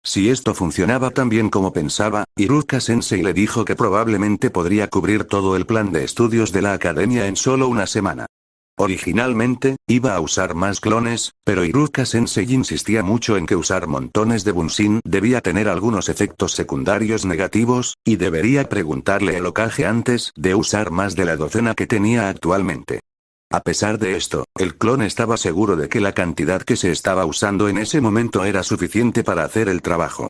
Si esto funcionaba tan bien como pensaba, Iruka-sensei le dijo que probablemente podría cubrir todo el plan de estudios de la academia en solo una semana. Originalmente, iba a usar más clones, pero Iruka-sensei insistía mucho en que usar montones de Bunshin debía tener algunos efectos secundarios negativos, y debería preguntarle el Hokage antes de usar más de la docena que tenía actualmente. A pesar de esto, el clon estaba seguro de que la cantidad que se estaba usando en ese momento era suficiente para hacer el trabajo.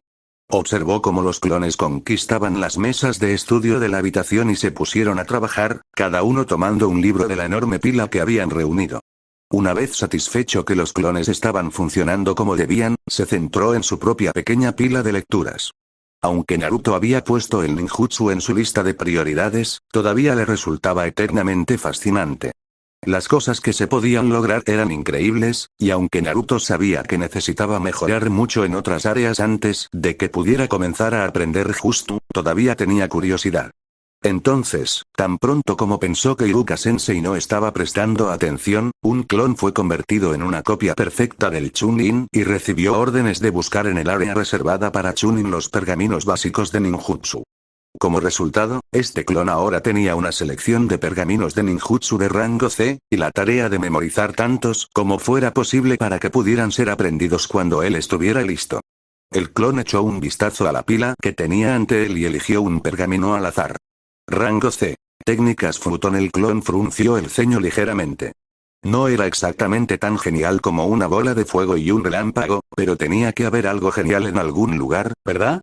Observó cómo los clones conquistaban las mesas de estudio de la habitación y se pusieron a trabajar, cada uno tomando un libro de la enorme pila que habían reunido. Una vez satisfecho que los clones estaban funcionando como debían, se centró en su propia pequeña pila de lecturas. Aunque Naruto había puesto el ninjutsu en su lista de prioridades, todavía le resultaba eternamente fascinante. Las cosas que se podían lograr eran increíbles, y aunque Naruto sabía que necesitaba mejorar mucho en otras áreas antes de que pudiera comenzar a aprender Jutsu, todavía tenía curiosidad. Entonces, tan pronto como pensó que Iruka-sensei no estaba prestando atención, un clon fue convertido en una copia perfecta del Chunin y recibió órdenes de buscar en el área reservada para Chunin los pergaminos básicos de ninjutsu. Como resultado, este clon ahora tenía una selección de pergaminos de ninjutsu de rango C, y la tarea de memorizar tantos como fuera posible para que pudieran ser aprendidos cuando él estuviera listo. El clon echó un vistazo a la pila que tenía ante él y eligió un pergamino al azar. Rango C. Técnicas Futon. El clon frunció el ceño ligeramente. No era exactamente tan genial como una bola de fuego y un relámpago, pero tenía que haber algo genial en algún lugar, ¿verdad?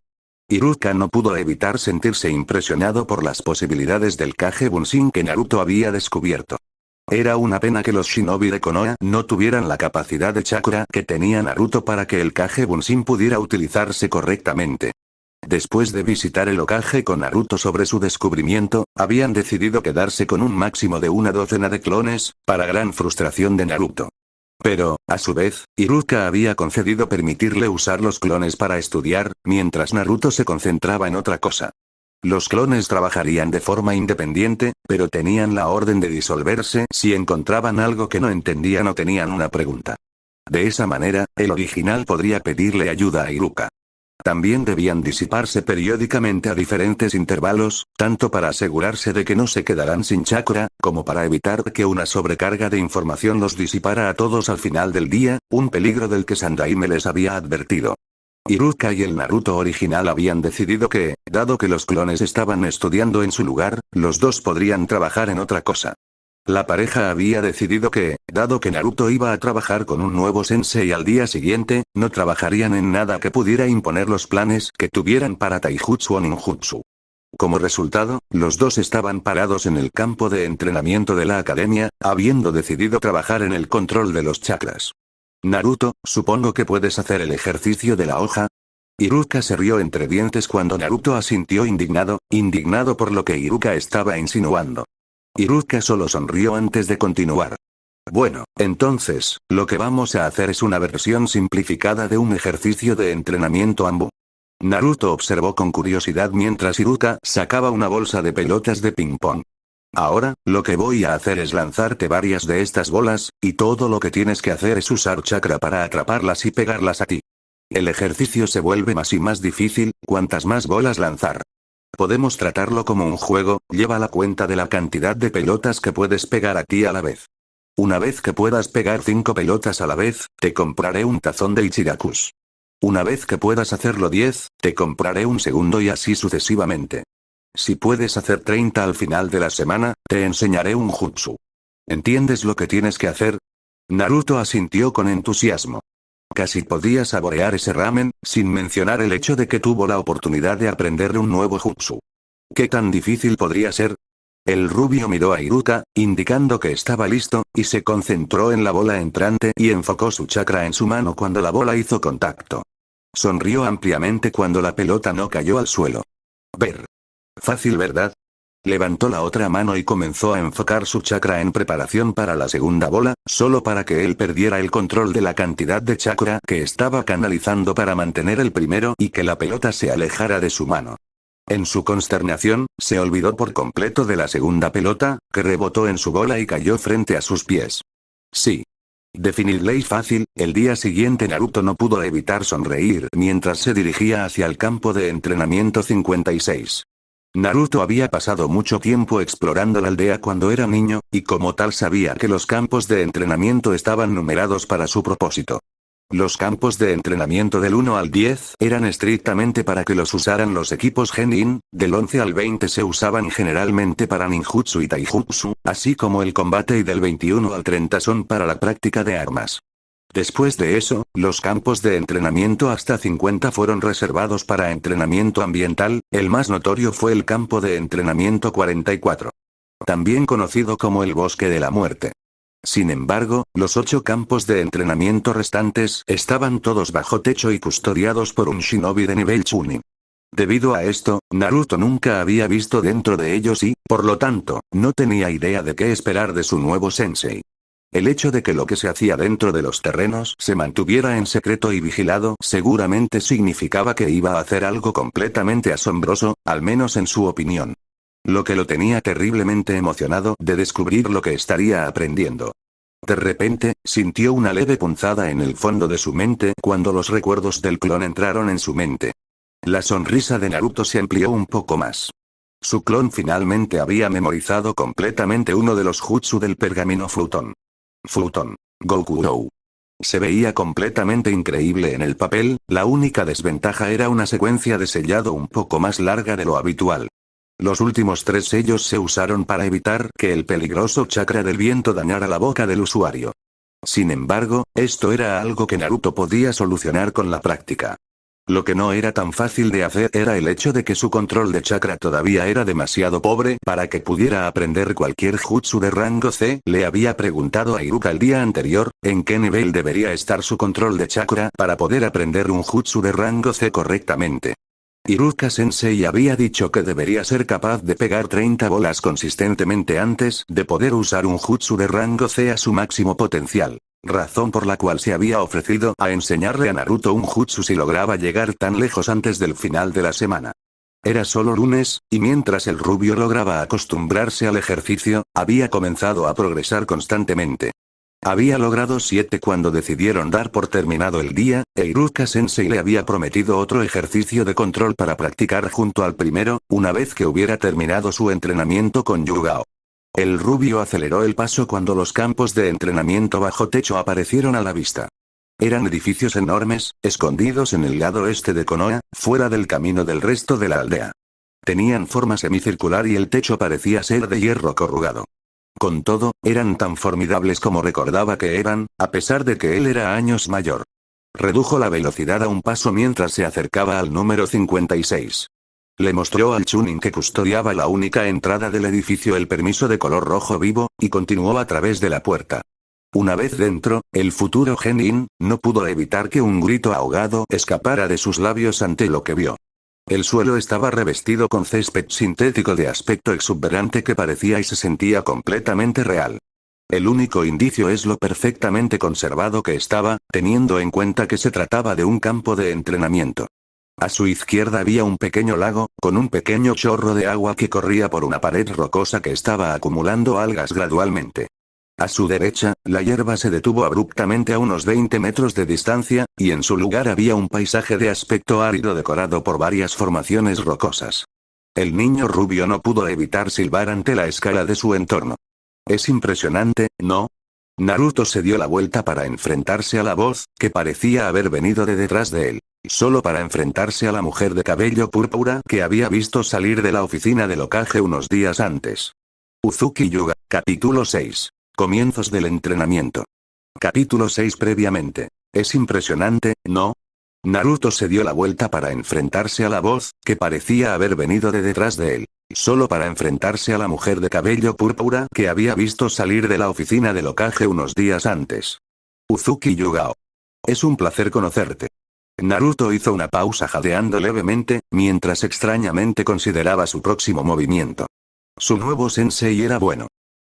Iruka no pudo evitar sentirse impresionado por las posibilidades del Kage Bunshin que Naruto había descubierto. Era una pena que los shinobi de Konoha no tuvieran la capacidad de chakra que tenía Naruto para que el Kage Bunshin pudiera utilizarse correctamente. Después de visitar el Hokage con Naruto sobre su descubrimiento, habían decidido quedarse con un máximo de una docena de clones, para gran frustración de Naruto. Pero, a su vez, Iruka había concedido permitirle usar los clones para estudiar, mientras Naruto se concentraba en otra cosa. Los clones trabajarían de forma independiente, pero tenían la orden de disolverse si encontraban algo que no entendían o tenían una pregunta. De esa manera, el original podría pedirle ayuda a Iruka. También debían disiparse periódicamente a diferentes intervalos, tanto para asegurarse de que no se quedarán sin chakra, como para evitar que una sobrecarga de información los disipara a todos al final del día, un peligro del que Sandaime les había advertido. Iruka y el Naruto original habían decidido que, dado que los clones estaban estudiando en su lugar, los dos podrían trabajar en otra cosa. La pareja había decidido que, dado que Naruto iba a trabajar con un nuevo sensei al día siguiente, no trabajarían en nada que pudiera imponer los planes que tuvieran para taijutsu o ninjutsu. Como resultado, los dos estaban parados en el campo de entrenamiento de la academia, habiendo decidido trabajar en el control de los chakras. Naruto, supongo que puedes hacer el ejercicio de la hoja. Iruka se rió entre dientes cuando Naruto asintió indignado por lo que Iruka estaba insinuando. Iruka solo sonrió antes de continuar. Bueno, entonces, lo que vamos a hacer es una versión simplificada de un ejercicio de entrenamiento Anbu. Naruto observó con curiosidad mientras Iruka sacaba una bolsa de pelotas de ping-pong. Ahora, lo que voy a hacer es lanzarte varias de estas bolas, y todo lo que tienes que hacer es usar chakra para atraparlas y pegarlas a ti. El ejercicio se vuelve más y más difícil, cuantas más bolas lanzar. Podemos tratarlo como un juego, lleva la cuenta de la cantidad de pelotas que puedes pegar a ti a la vez. Una vez que puedas pegar 5 pelotas a la vez, te compraré un tazón de Ichirakus. Una vez que puedas hacerlo 10, te compraré un segundo y así sucesivamente. Si puedes hacer 30 al final de la semana, te enseñaré un jutsu. ¿Entiendes lo que tienes que hacer? Naruto asintió con entusiasmo. Casi podía saborear ese ramen, sin mencionar el hecho de que tuvo la oportunidad de aprender un nuevo jutsu. ¿Qué tan difícil podría ser? El rubio miró a Iruka, indicando que estaba listo, y se concentró en la bola entrante y enfocó su chakra en su mano cuando la bola hizo contacto. Sonrió ampliamente cuando la pelota no cayó al suelo. Ver. Fácil, ¿verdad? Levantó la otra mano y comenzó a enfocar su chakra en preparación para la segunda bola, solo para que él perdiera el control de la cantidad de chakra que estaba canalizando para mantener el primero y que la pelota se alejara de su mano. En su consternación, se olvidó por completo de la segunda pelota, que rebotó en su bola y cayó frente a sus pies. Sí. Definirle fácil, el día siguiente Naruto no pudo evitar sonreír mientras se dirigía hacia el campo de entrenamiento 56. Naruto había pasado mucho tiempo explorando la aldea cuando era niño, y como tal sabía que los campos de entrenamiento estaban numerados para su propósito. Los campos de entrenamiento del 1 al 10 eran estrictamente para que los usaran los equipos Genin, del 11 al 20 se usaban generalmente para ninjutsu y taijutsu, así como el combate, y del 21 al 30 son para la práctica de armas. Después de eso, los campos de entrenamiento hasta 50 fueron reservados para entrenamiento ambiental, el más notorio fue el campo de entrenamiento 44. También conocido como el Bosque de la Muerte. Sin embargo, los 8 campos de entrenamiento restantes estaban todos bajo techo y custodiados por un shinobi de nivel Chunin. Debido a esto, Naruto nunca había visto dentro de ellos y, por lo tanto, no tenía idea de qué esperar de su nuevo sensei. El hecho de que lo que se hacía dentro de los terrenos se mantuviera en secreto y vigilado seguramente significaba que iba a hacer algo completamente asombroso, al menos en su opinión. Lo que lo tenía terriblemente emocionado de descubrir lo que estaría aprendiendo. De repente, sintió una leve punzada en el fondo de su mente cuando los recuerdos del clon entraron en su mente. La sonrisa de Naruto se amplió un poco más. Su clon finalmente había memorizado completamente uno de los jutsu del pergamino Futon. Futon. Gokurou. Se veía completamente increíble en el papel, la única desventaja era una secuencia de sellado un poco más larga de lo habitual. Los últimos 3 sellos se usaron para evitar que el peligroso chakra del viento dañara la boca del usuario. Sin embargo, esto era algo que Naruto podía solucionar con la práctica. Lo que no era tan fácil de hacer era el hecho de que su control de chakra todavía era demasiado pobre para que pudiera aprender cualquier jutsu de rango C. Le había preguntado a Iruka el día anterior, en qué nivel debería estar su control de chakra para poder aprender un jutsu de rango C correctamente. Iruka-sensei había dicho que debería ser capaz de pegar 30 bolas consistentemente antes de poder usar un jutsu de rango C a su máximo potencial. Razón por la cual se había ofrecido a enseñarle a Naruto un jutsu si lograba llegar tan lejos antes del final de la semana. Era solo lunes, y mientras el rubio lograba acostumbrarse al ejercicio, había comenzado a progresar constantemente. Había logrado 7 cuando decidieron dar por terminado el día, e Iruka-sensei le había prometido otro ejercicio de control para practicar junto al primero, una vez que hubiera terminado su entrenamiento con Yugao. El rubio aceleró el paso cuando los campos de entrenamiento bajo techo aparecieron a la vista. Eran edificios enormes, escondidos en el lado este de Konoha, fuera del camino del resto de la aldea. Tenían forma semicircular y el techo parecía ser de hierro corrugado. Con todo, eran tan formidables como recordaba que eran, a pesar de que él era años mayor. Redujo la velocidad a un paso mientras se acercaba al número 56. Le mostró al Chunin que custodiaba la única entrada del edificio el permiso de color rojo vivo, y continuó a través de la puerta. Una vez dentro, el futuro Genin no pudo evitar que un grito ahogado escapara de sus labios ante lo que vio. El suelo estaba revestido con césped sintético de aspecto exuberante que parecía y se sentía completamente real. El único indicio es lo perfectamente conservado que estaba, teniendo en cuenta que se trataba de un campo de entrenamiento. A su izquierda había un pequeño lago, con un pequeño chorro de agua que corría por una pared rocosa que estaba acumulando algas gradualmente. A su derecha, la hierba se detuvo abruptamente a unos 20 metros de distancia, y en su lugar había un paisaje de aspecto árido decorado por varias formaciones rocosas. El niño rubio no pudo evitar silbar ante la escala de su entorno. Es impresionante, ¿no? Naruto se dio la vuelta para enfrentarse a la voz, que parecía haber venido de detrás de él. Solo para enfrentarse a la mujer de cabello púrpura que había visto salir de la oficina del Hokage unos días antes. Uzuki Yuga, capítulo 6. Comienzos del entrenamiento. Capítulo 6 previamente. Es impresionante, ¿no? Naruto se dio la vuelta para enfrentarse a la voz, que parecía haber venido de detrás de él. Solo para enfrentarse a la mujer de cabello púrpura que había visto salir de la oficina del Hokage unos días antes. Uzuki Yugao. Es un placer conocerte. Naruto hizo una pausa jadeando levemente, mientras extrañamente consideraba su próximo movimiento. Su nuevo sensei era bueno.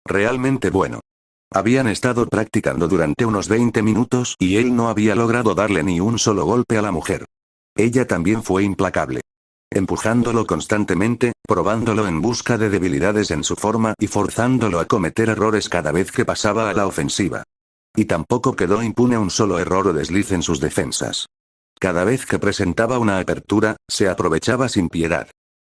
Realmente bueno. Habían estado practicando durante unos 20 minutos y él no había logrado darle ni un solo golpe a la mujer. Ella también fue implacable. Empujándolo constantemente, probándolo en busca de debilidades en su forma y forzándolo a cometer errores cada vez que pasaba a la ofensiva. Y tampoco quedó impune un solo error o desliz en sus defensas. Cada vez que presentaba una apertura, se aprovechaba sin piedad.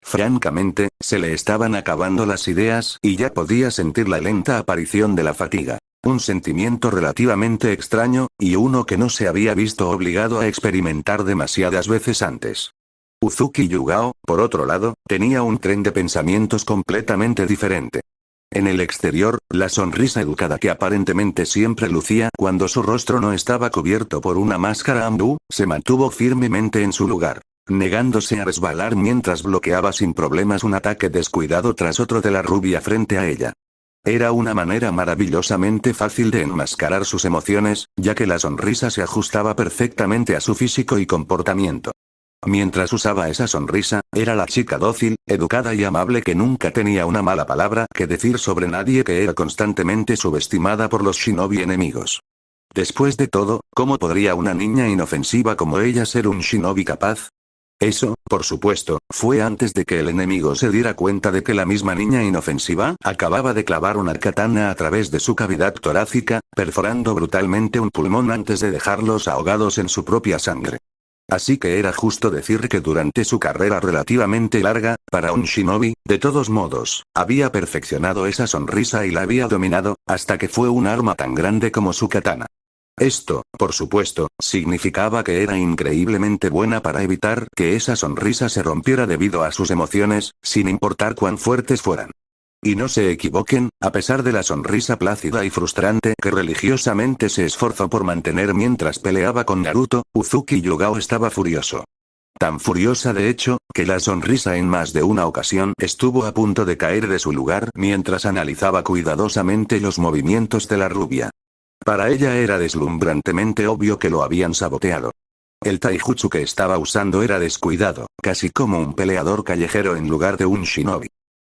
Francamente, se le estaban acabando las ideas y ya podía sentir la lenta aparición de la fatiga. Un sentimiento relativamente extraño, y uno que no se había visto obligado a experimentar demasiadas veces antes. Uzuki Yugao, por otro lado, tenía un tren de pensamientos completamente diferente. En el exterior, la sonrisa educada que aparentemente siempre lucía cuando su rostro no estaba cubierto por una máscara hindú, se mantuvo firmemente en su lugar, negándose a resbalar mientras bloqueaba sin problemas un ataque descuidado tras otro de la rubia frente a ella. Era una manera maravillosamente fácil de enmascarar sus emociones, ya que la sonrisa se ajustaba perfectamente a su físico y comportamiento. Mientras usaba esa sonrisa, era la chica dócil, educada y amable que nunca tenía una mala palabra que decir sobre nadie, que era constantemente subestimada por los shinobi enemigos. Después de todo, ¿cómo podría una niña inofensiva como ella ser un shinobi capaz? Eso, por supuesto, fue antes de que el enemigo se diera cuenta de que la misma niña inofensiva acababa de clavar una katana a través de su cavidad torácica, perforando brutalmente un pulmón antes de dejarlos ahogados en su propia sangre. Así que era justo decir que durante su carrera relativamente larga, para un shinobi, de todos modos, había perfeccionado esa sonrisa y la había dominado, hasta que fue un arma tan grande como su katana. Esto, por supuesto, significaba que era increíblemente buena para evitar que esa sonrisa se rompiera debido a sus emociones, sin importar cuán fuertes fueran. Y no se equivoquen, a pesar de la sonrisa plácida y frustrante que religiosamente se esforzó por mantener mientras peleaba con Naruto, Uzuki Yugao estaba furioso. Tan furiosa de hecho, que la sonrisa en más de una ocasión estuvo a punto de caer de su lugar mientras analizaba cuidadosamente los movimientos de la rubia. Para ella era deslumbrantemente obvio que lo habían saboteado. El taijutsu que estaba usando era descuidado, casi como un peleador callejero en lugar de un shinobi.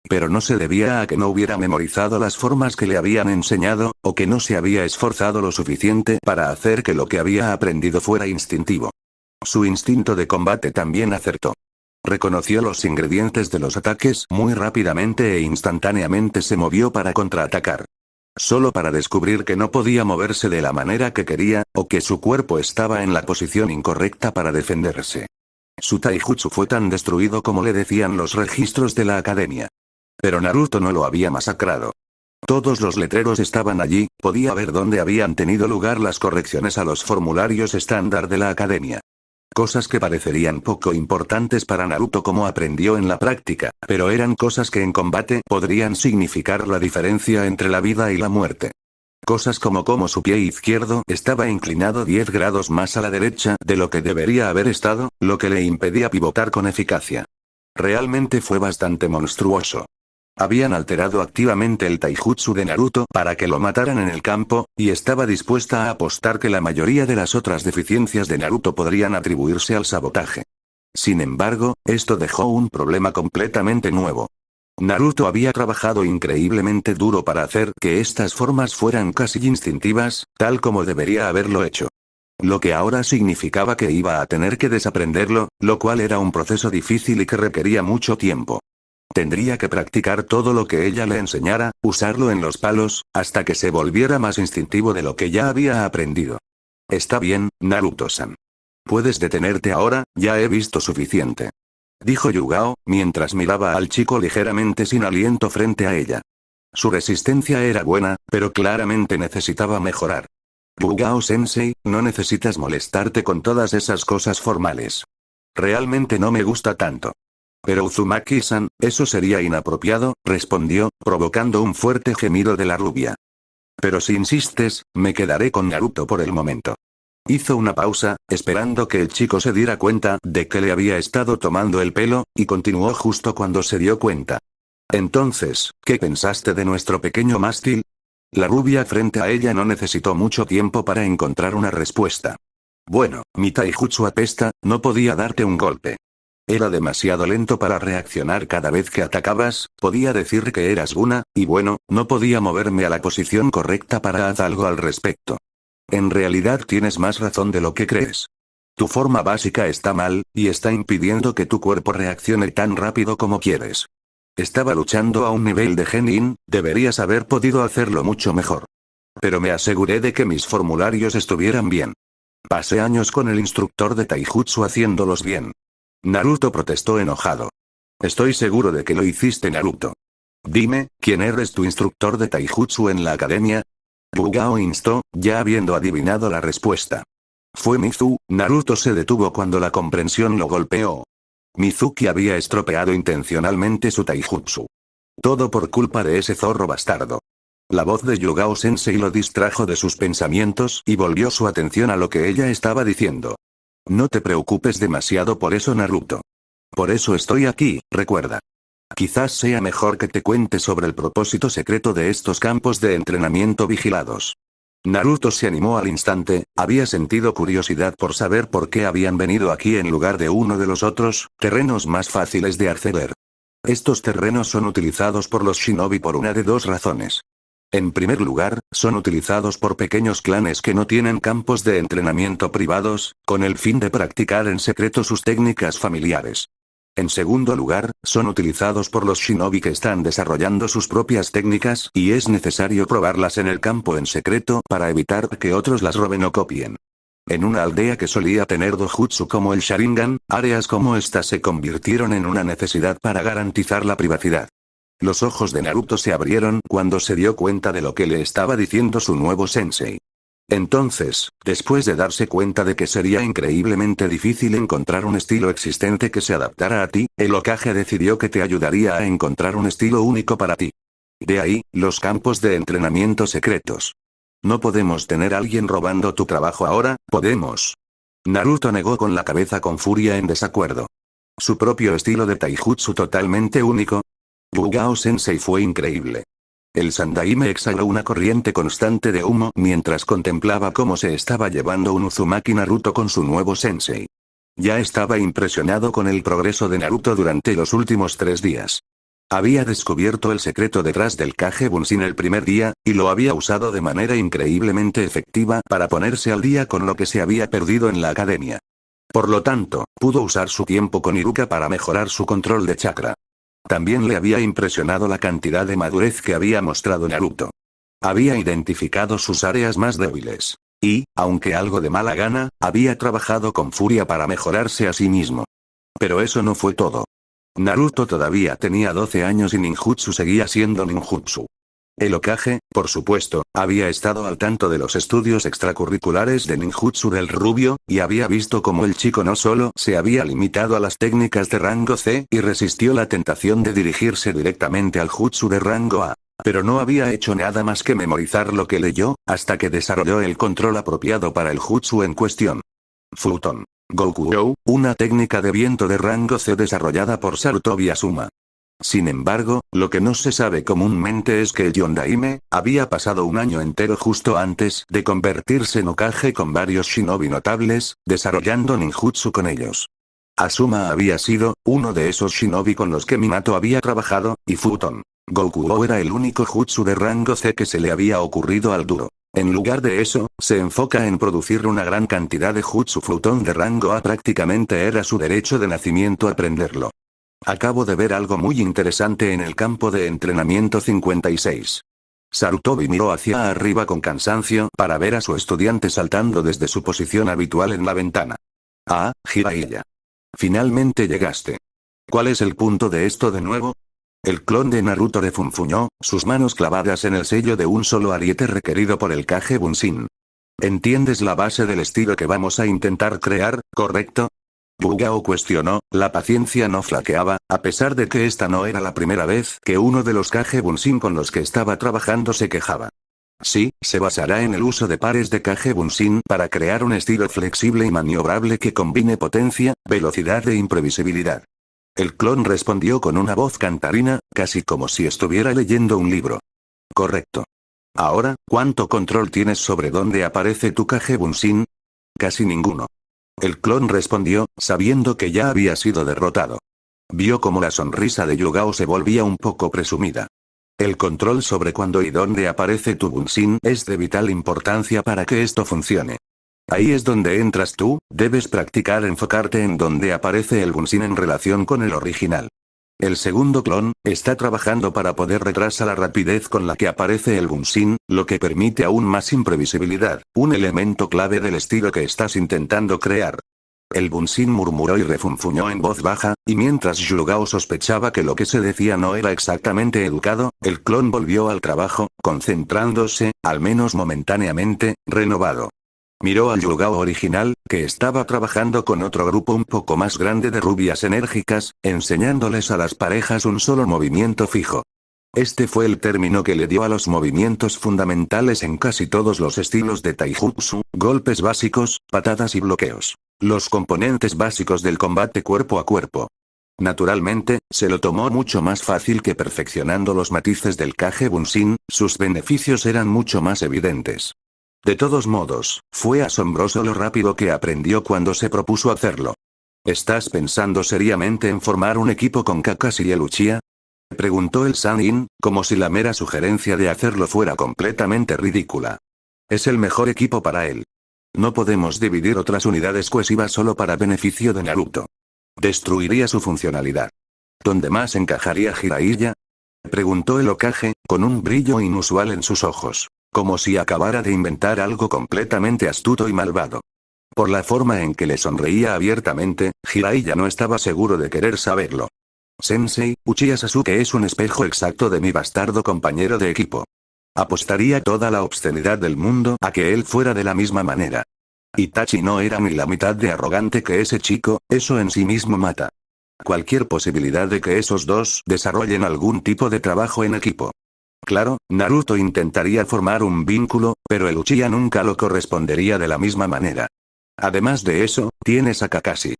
Pero no se debía a que no hubiera memorizado las formas que le habían enseñado, o que no se había esforzado lo suficiente para hacer que lo que había aprendido fuera instintivo. Su instinto de combate también acertó. Reconoció los ingredientes de los ataques muy rápidamente e instantáneamente se movió para contraatacar. Solo para descubrir que no podía moverse de la manera que quería, o que su cuerpo estaba en la posición incorrecta para defenderse. Su taijutsu fue tan destruido como le decían los registros de la academia. Pero Naruto no lo había masacrado. Todos los letreros estaban allí, podía ver dónde habían tenido lugar las correcciones a los formularios estándar de la academia. Cosas que parecerían poco importantes para Naruto como aprendió en la práctica, pero eran cosas que en combate podrían significar la diferencia entre la vida y la muerte. Cosas como cómo su pie izquierdo estaba inclinado 10 grados más a la derecha de lo que debería haber estado, lo que le impedía pivotar con eficacia. Realmente fue bastante monstruoso. Habían alterado activamente el taijutsu de Naruto para que lo mataran en el campo, y estaba dispuesta a apostar que la mayoría de las otras deficiencias de Naruto podrían atribuirse al sabotaje. Sin embargo, esto dejó un problema completamente nuevo. Naruto había trabajado increíblemente duro para hacer que estas formas fueran casi instintivas, tal como debería haberlo hecho. Lo que ahora significaba que iba a tener que desaprenderlo, lo cual era un proceso difícil y que requería mucho tiempo. Tendría que practicar todo lo que ella le enseñara, usarlo en los palos, hasta que se volviera más instintivo de lo que ya había aprendido. Está bien, Naruto-san. Puedes detenerte ahora, ya he visto suficiente. Dijo Yugao, mientras miraba al chico ligeramente sin aliento frente a ella. Su resistencia era buena, pero claramente necesitaba mejorar. Yugao-sensei, no necesitas molestarte con todas esas cosas formales. Realmente no me gusta tanto. Pero Uzumaki-san, eso sería inapropiado, respondió, provocando un fuerte gemido de la rubia. Pero si insistes, me quedaré con Naruto por el momento. Hizo una pausa, esperando que el chico se diera cuenta de que le había estado tomando el pelo, y continuó justo cuando se dio cuenta. Entonces, ¿qué pensaste de nuestro pequeño mástil? La rubia frente a ella no necesitó mucho tiempo para encontrar una respuesta. Bueno, mi taijutsu apesta, no podía darte un golpe. Era demasiado lento para reaccionar cada vez que atacabas, podía decir que eras Guna, y bueno, no podía moverme a la posición correcta para hacer algo al respecto. En realidad tienes más razón de lo que crees. Tu forma básica está mal, y está impidiendo que tu cuerpo reaccione tan rápido como quieres. Estaba luchando a un nivel de Genin, deberías haber podido hacerlo mucho mejor. Pero me aseguré de que mis formularios estuvieran bien. Pasé años con el instructor de taijutsu haciéndolos bien. Naruto protestó enojado. Estoy seguro de que lo hiciste, Naruto. Dime, ¿quién eres tu instructor de taijutsu en la academia? Bugao instó, ya habiendo adivinado la respuesta. Fue Mizu. Naruto se detuvo cuando la comprensión lo golpeó. Mizuki había estropeado intencionalmente su taijutsu. Todo por culpa de ese zorro bastardo. La voz de Yugao Sensei lo distrajo de sus pensamientos y volvió su atención a lo que ella estaba diciendo. No te preocupes demasiado por eso, Naruto. Por eso estoy aquí, recuerda. Quizás sea mejor que te cuente sobre el propósito secreto de estos campos de entrenamiento vigilados. Naruto se animó al instante, había sentido curiosidad por saber por qué habían venido aquí en lugar de uno de los otros terrenos más fáciles de acceder. Estos terrenos son utilizados por los shinobi por una de dos razones. En primer lugar, son utilizados por pequeños clanes que no tienen campos de entrenamiento privados, con el fin de practicar en secreto sus técnicas familiares. En segundo lugar, son utilizados por los shinobi que están desarrollando sus propias técnicas y es necesario probarlas en el campo en secreto para evitar que otros las roben o copien. En una aldea que solía tener dojutsu como el Sharingan, áreas como esta se convirtieron en una necesidad para garantizar la privacidad. Los ojos de Naruto se abrieron cuando se dio cuenta de lo que le estaba diciendo su nuevo sensei. Entonces, después de darse cuenta de que sería increíblemente difícil encontrar un estilo existente que se adaptara a ti, el Hokage decidió que te ayudaría a encontrar un estilo único para ti. De ahí, los campos de entrenamiento secretos. No podemos tener a alguien robando tu trabajo ahora, ¿podemos? Naruto negó con la cabeza con furia en desacuerdo. Su propio estilo de taijutsu totalmente único. Bugao Sensei fue increíble. El Sandaime exhaló una corriente constante de humo mientras contemplaba cómo se estaba llevando un Uzumaki Naruto con su nuevo sensei. Ya estaba impresionado con el progreso de Naruto durante los últimos 3 días. Había descubierto el secreto detrás del Kage Bunshin el primer día, y lo había usado de manera increíblemente efectiva para ponerse al día con lo que se había perdido en la academia. Por lo tanto, pudo usar su tiempo con Iruka para mejorar su control de chakra. También le había impresionado la cantidad de madurez que había mostrado Naruto. Había identificado sus áreas más débiles. Y, aunque algo de mala gana, había trabajado con furia para mejorarse a sí mismo. Pero eso no fue todo. Naruto todavía tenía 12 años y ninjutsu seguía siendo ninjutsu. El Hokage, por supuesto, había estado al tanto de los estudios extracurriculares de ninjutsu del rubio, y había visto cómo el chico no solo se había limitado a las técnicas de rango C y resistió la tentación de dirigirse directamente al jutsu de rango A, pero no había hecho nada más que memorizar lo que leyó, hasta que desarrolló el control apropiado para el jutsu en cuestión. Futon Goku, una técnica de viento de rango C desarrollada por Sarutobi Asuma. Sin embargo, lo que no se sabe comúnmente es que el Yondaime había pasado un año entero justo antes de convertirse en Hokage con varios shinobi notables, desarrollando ninjutsu con ellos. Asuma había sido uno de esos shinobi con los que Minato había trabajado, y Futon Goku era el único jutsu de rango C que se le había ocurrido al duro. En lugar de eso, se enfoca en producir una gran cantidad de jutsu Futon de rango A. Prácticamente era su derecho de nacimiento aprenderlo. Acabo de ver algo muy interesante en el campo de entrenamiento 56. Sarutobi miró hacia arriba con cansancio para ver a su estudiante saltando desde su posición habitual en la ventana. Ah, Jiraiya. Finalmente llegaste. ¿Cuál es el punto de esto de nuevo? El clon de Naruto refunfuñó, sus manos clavadas en el sello de un solo ariete requerido por el Kage Bunshin. ¿Entiendes la base del estilo que vamos a intentar crear, correcto? Bugao cuestionó, la paciencia no flaqueaba, a pesar de que esta no era la primera vez que uno de los Kage Bunshin con los que estaba trabajando se quejaba. Sí, se basará en el uso de pares de Kage Bunshin para crear un estilo flexible y maniobrable que combine potencia, velocidad e imprevisibilidad. El clon respondió con una voz cantarina, casi como si estuviera leyendo un libro. Correcto. Ahora, ¿cuánto control tienes sobre dónde aparece tu Kage Bunshin? Casi ninguno. El clon respondió, sabiendo que ya había sido derrotado. Vio como la sonrisa de Yugao se volvía un poco presumida. El control sobre cuándo y dónde aparece tu Bunshin es de vital importancia para que esto funcione. Ahí es donde entras tú, debes practicar enfocarte en dónde aparece el Bunshin en relación con el original. El segundo clon está trabajando para poder retrasar la rapidez con la que aparece el Bunshin, lo que permite aún más imprevisibilidad, un elemento clave del estilo que estás intentando crear. El Bunshin murmuró y refunfuñó en voz baja, y mientras Yugao sospechaba que lo que se decía no era exactamente educado, el clon volvió al trabajo, concentrándose, al menos momentáneamente, renovado. Miró al Yugao original, que estaba trabajando con otro grupo un poco más grande de rubias enérgicas, enseñándoles a las parejas un solo movimiento fijo. Este fue el término que le dio a los movimientos fundamentales en casi todos los estilos de taijutsu, golpes básicos, patadas y bloqueos. Los componentes básicos del combate cuerpo a cuerpo. Naturalmente, se lo tomó mucho más fácil que perfeccionando los matices del Kage Bunshin, sus beneficios eran mucho más evidentes. De todos modos, fue asombroso lo rápido que aprendió cuando se propuso hacerlo. ¿Estás pensando seriamente en formar un equipo con Kakashi y el Uchiha? Preguntó el Sannin, como si la mera sugerencia de hacerlo fuera completamente ridícula. Es el mejor equipo para él. No podemos dividir otras unidades cohesivas solo para beneficio de Naruto. Destruiría su funcionalidad. ¿Dónde más encajaría Jiraiya? Preguntó el Hokage, con un brillo inusual en sus ojos, como si acabara de inventar algo completamente astuto y malvado. Por la forma en que le sonreía abiertamente, Jiraiya no estaba seguro de querer saberlo. Sensei, Uchiha Sasuke es un espejo exacto de mi bastardo compañero de equipo. Apostaría toda la obscenidad del mundo a que él fuera de la misma manera. Itachi no era ni la mitad de arrogante que ese chico, eso en sí mismo mata. Cualquier posibilidad de que esos dos desarrollen algún tipo de trabajo en equipo. Claro, Naruto intentaría formar un vínculo, pero el Uchiha nunca lo correspondería de la misma manera. Además de eso, tienes a Kakashi.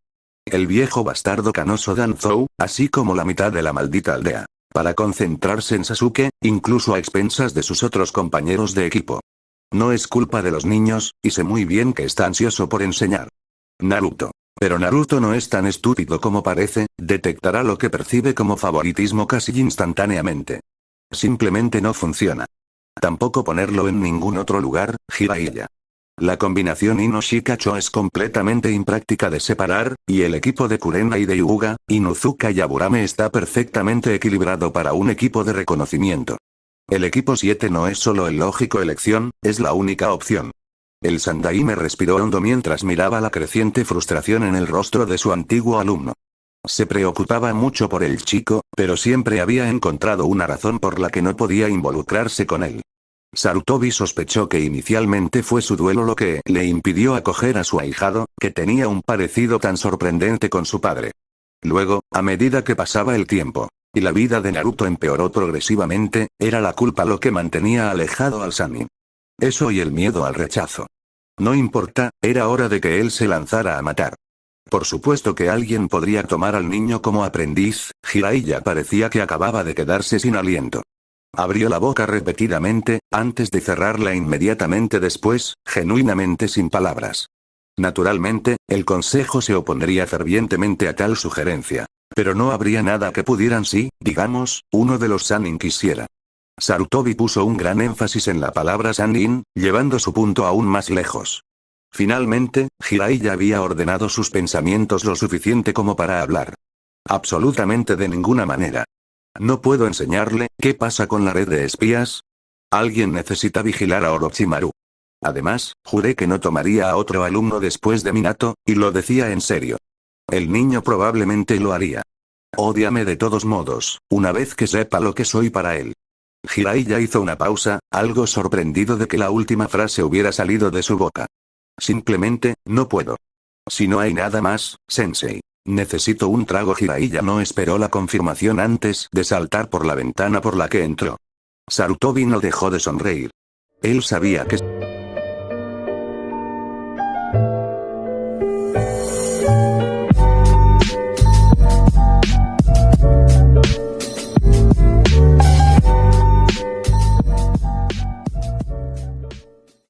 El viejo bastardo canoso Danzou, así como la mitad de la maldita aldea, para concentrarse en Sasuke, incluso a expensas de sus otros compañeros de equipo. No es culpa de los niños, y sé muy bien que está ansioso por enseñar. Naruto. Pero Naruto no es tan estúpido como parece, detectará lo que percibe como favoritismo casi instantáneamente. Simplemente no funciona. Tampoco ponerlo en ningún otro lugar, Jiraiya. La combinación Ino-Shikacho es completamente impráctica de separar, y el equipo de Kurenai de Hyuga, Inuzuka y Aburame está perfectamente equilibrado para un equipo de reconocimiento. El equipo 7 no es solo el lógico elección, es la única opción. El Sandaime respiró hondo mientras miraba la creciente frustración en el rostro de su antiguo alumno. Se preocupaba mucho por el chico, pero siempre había encontrado una razón por la que no podía involucrarse con él. Sarutobi sospechó que inicialmente fue su duelo lo que le impidió acoger a su ahijado, que tenía un parecido tan sorprendente con su padre. Luego, a medida que pasaba el tiempo, y la vida de Naruto empeoró progresivamente, era la culpa lo que mantenía alejado al Sannin. Eso y el miedo al rechazo. No importa, era hora de que él se lanzara a matar. Por supuesto que alguien podría tomar al niño como aprendiz, Jiraiya parecía que acababa de quedarse sin aliento. Abrió la boca repetidamente, antes de cerrarla inmediatamente después, genuinamente sin palabras. Naturalmente, el consejo se opondría fervientemente a tal sugerencia. Pero no habría nada que pudieran si, digamos, uno de los Sannin quisiera. Sarutobi puso un gran énfasis en la palabra Sannin, llevando su punto aún más lejos. Finalmente, Jiraiya había ordenado sus pensamientos lo suficiente como para hablar. Absolutamente de ninguna manera. ¿No puedo enseñarle qué pasa con la red de espías? Alguien necesita vigilar a Orochimaru. Además, juré que no tomaría a otro alumno después de Minato, y lo decía en serio. El niño probablemente lo haría. Ódiame de todos modos, una vez que sepa lo que soy para él. Jiraiya hizo una pausa, algo sorprendido de que la última frase hubiera salido de su boca. Simplemente, no puedo. Si no hay nada más, sensei. Necesito un trago. Jiraiya no esperó la confirmación antes de saltar por la ventana por la que entró. Sarutobi no dejó de sonreír. Él sabía que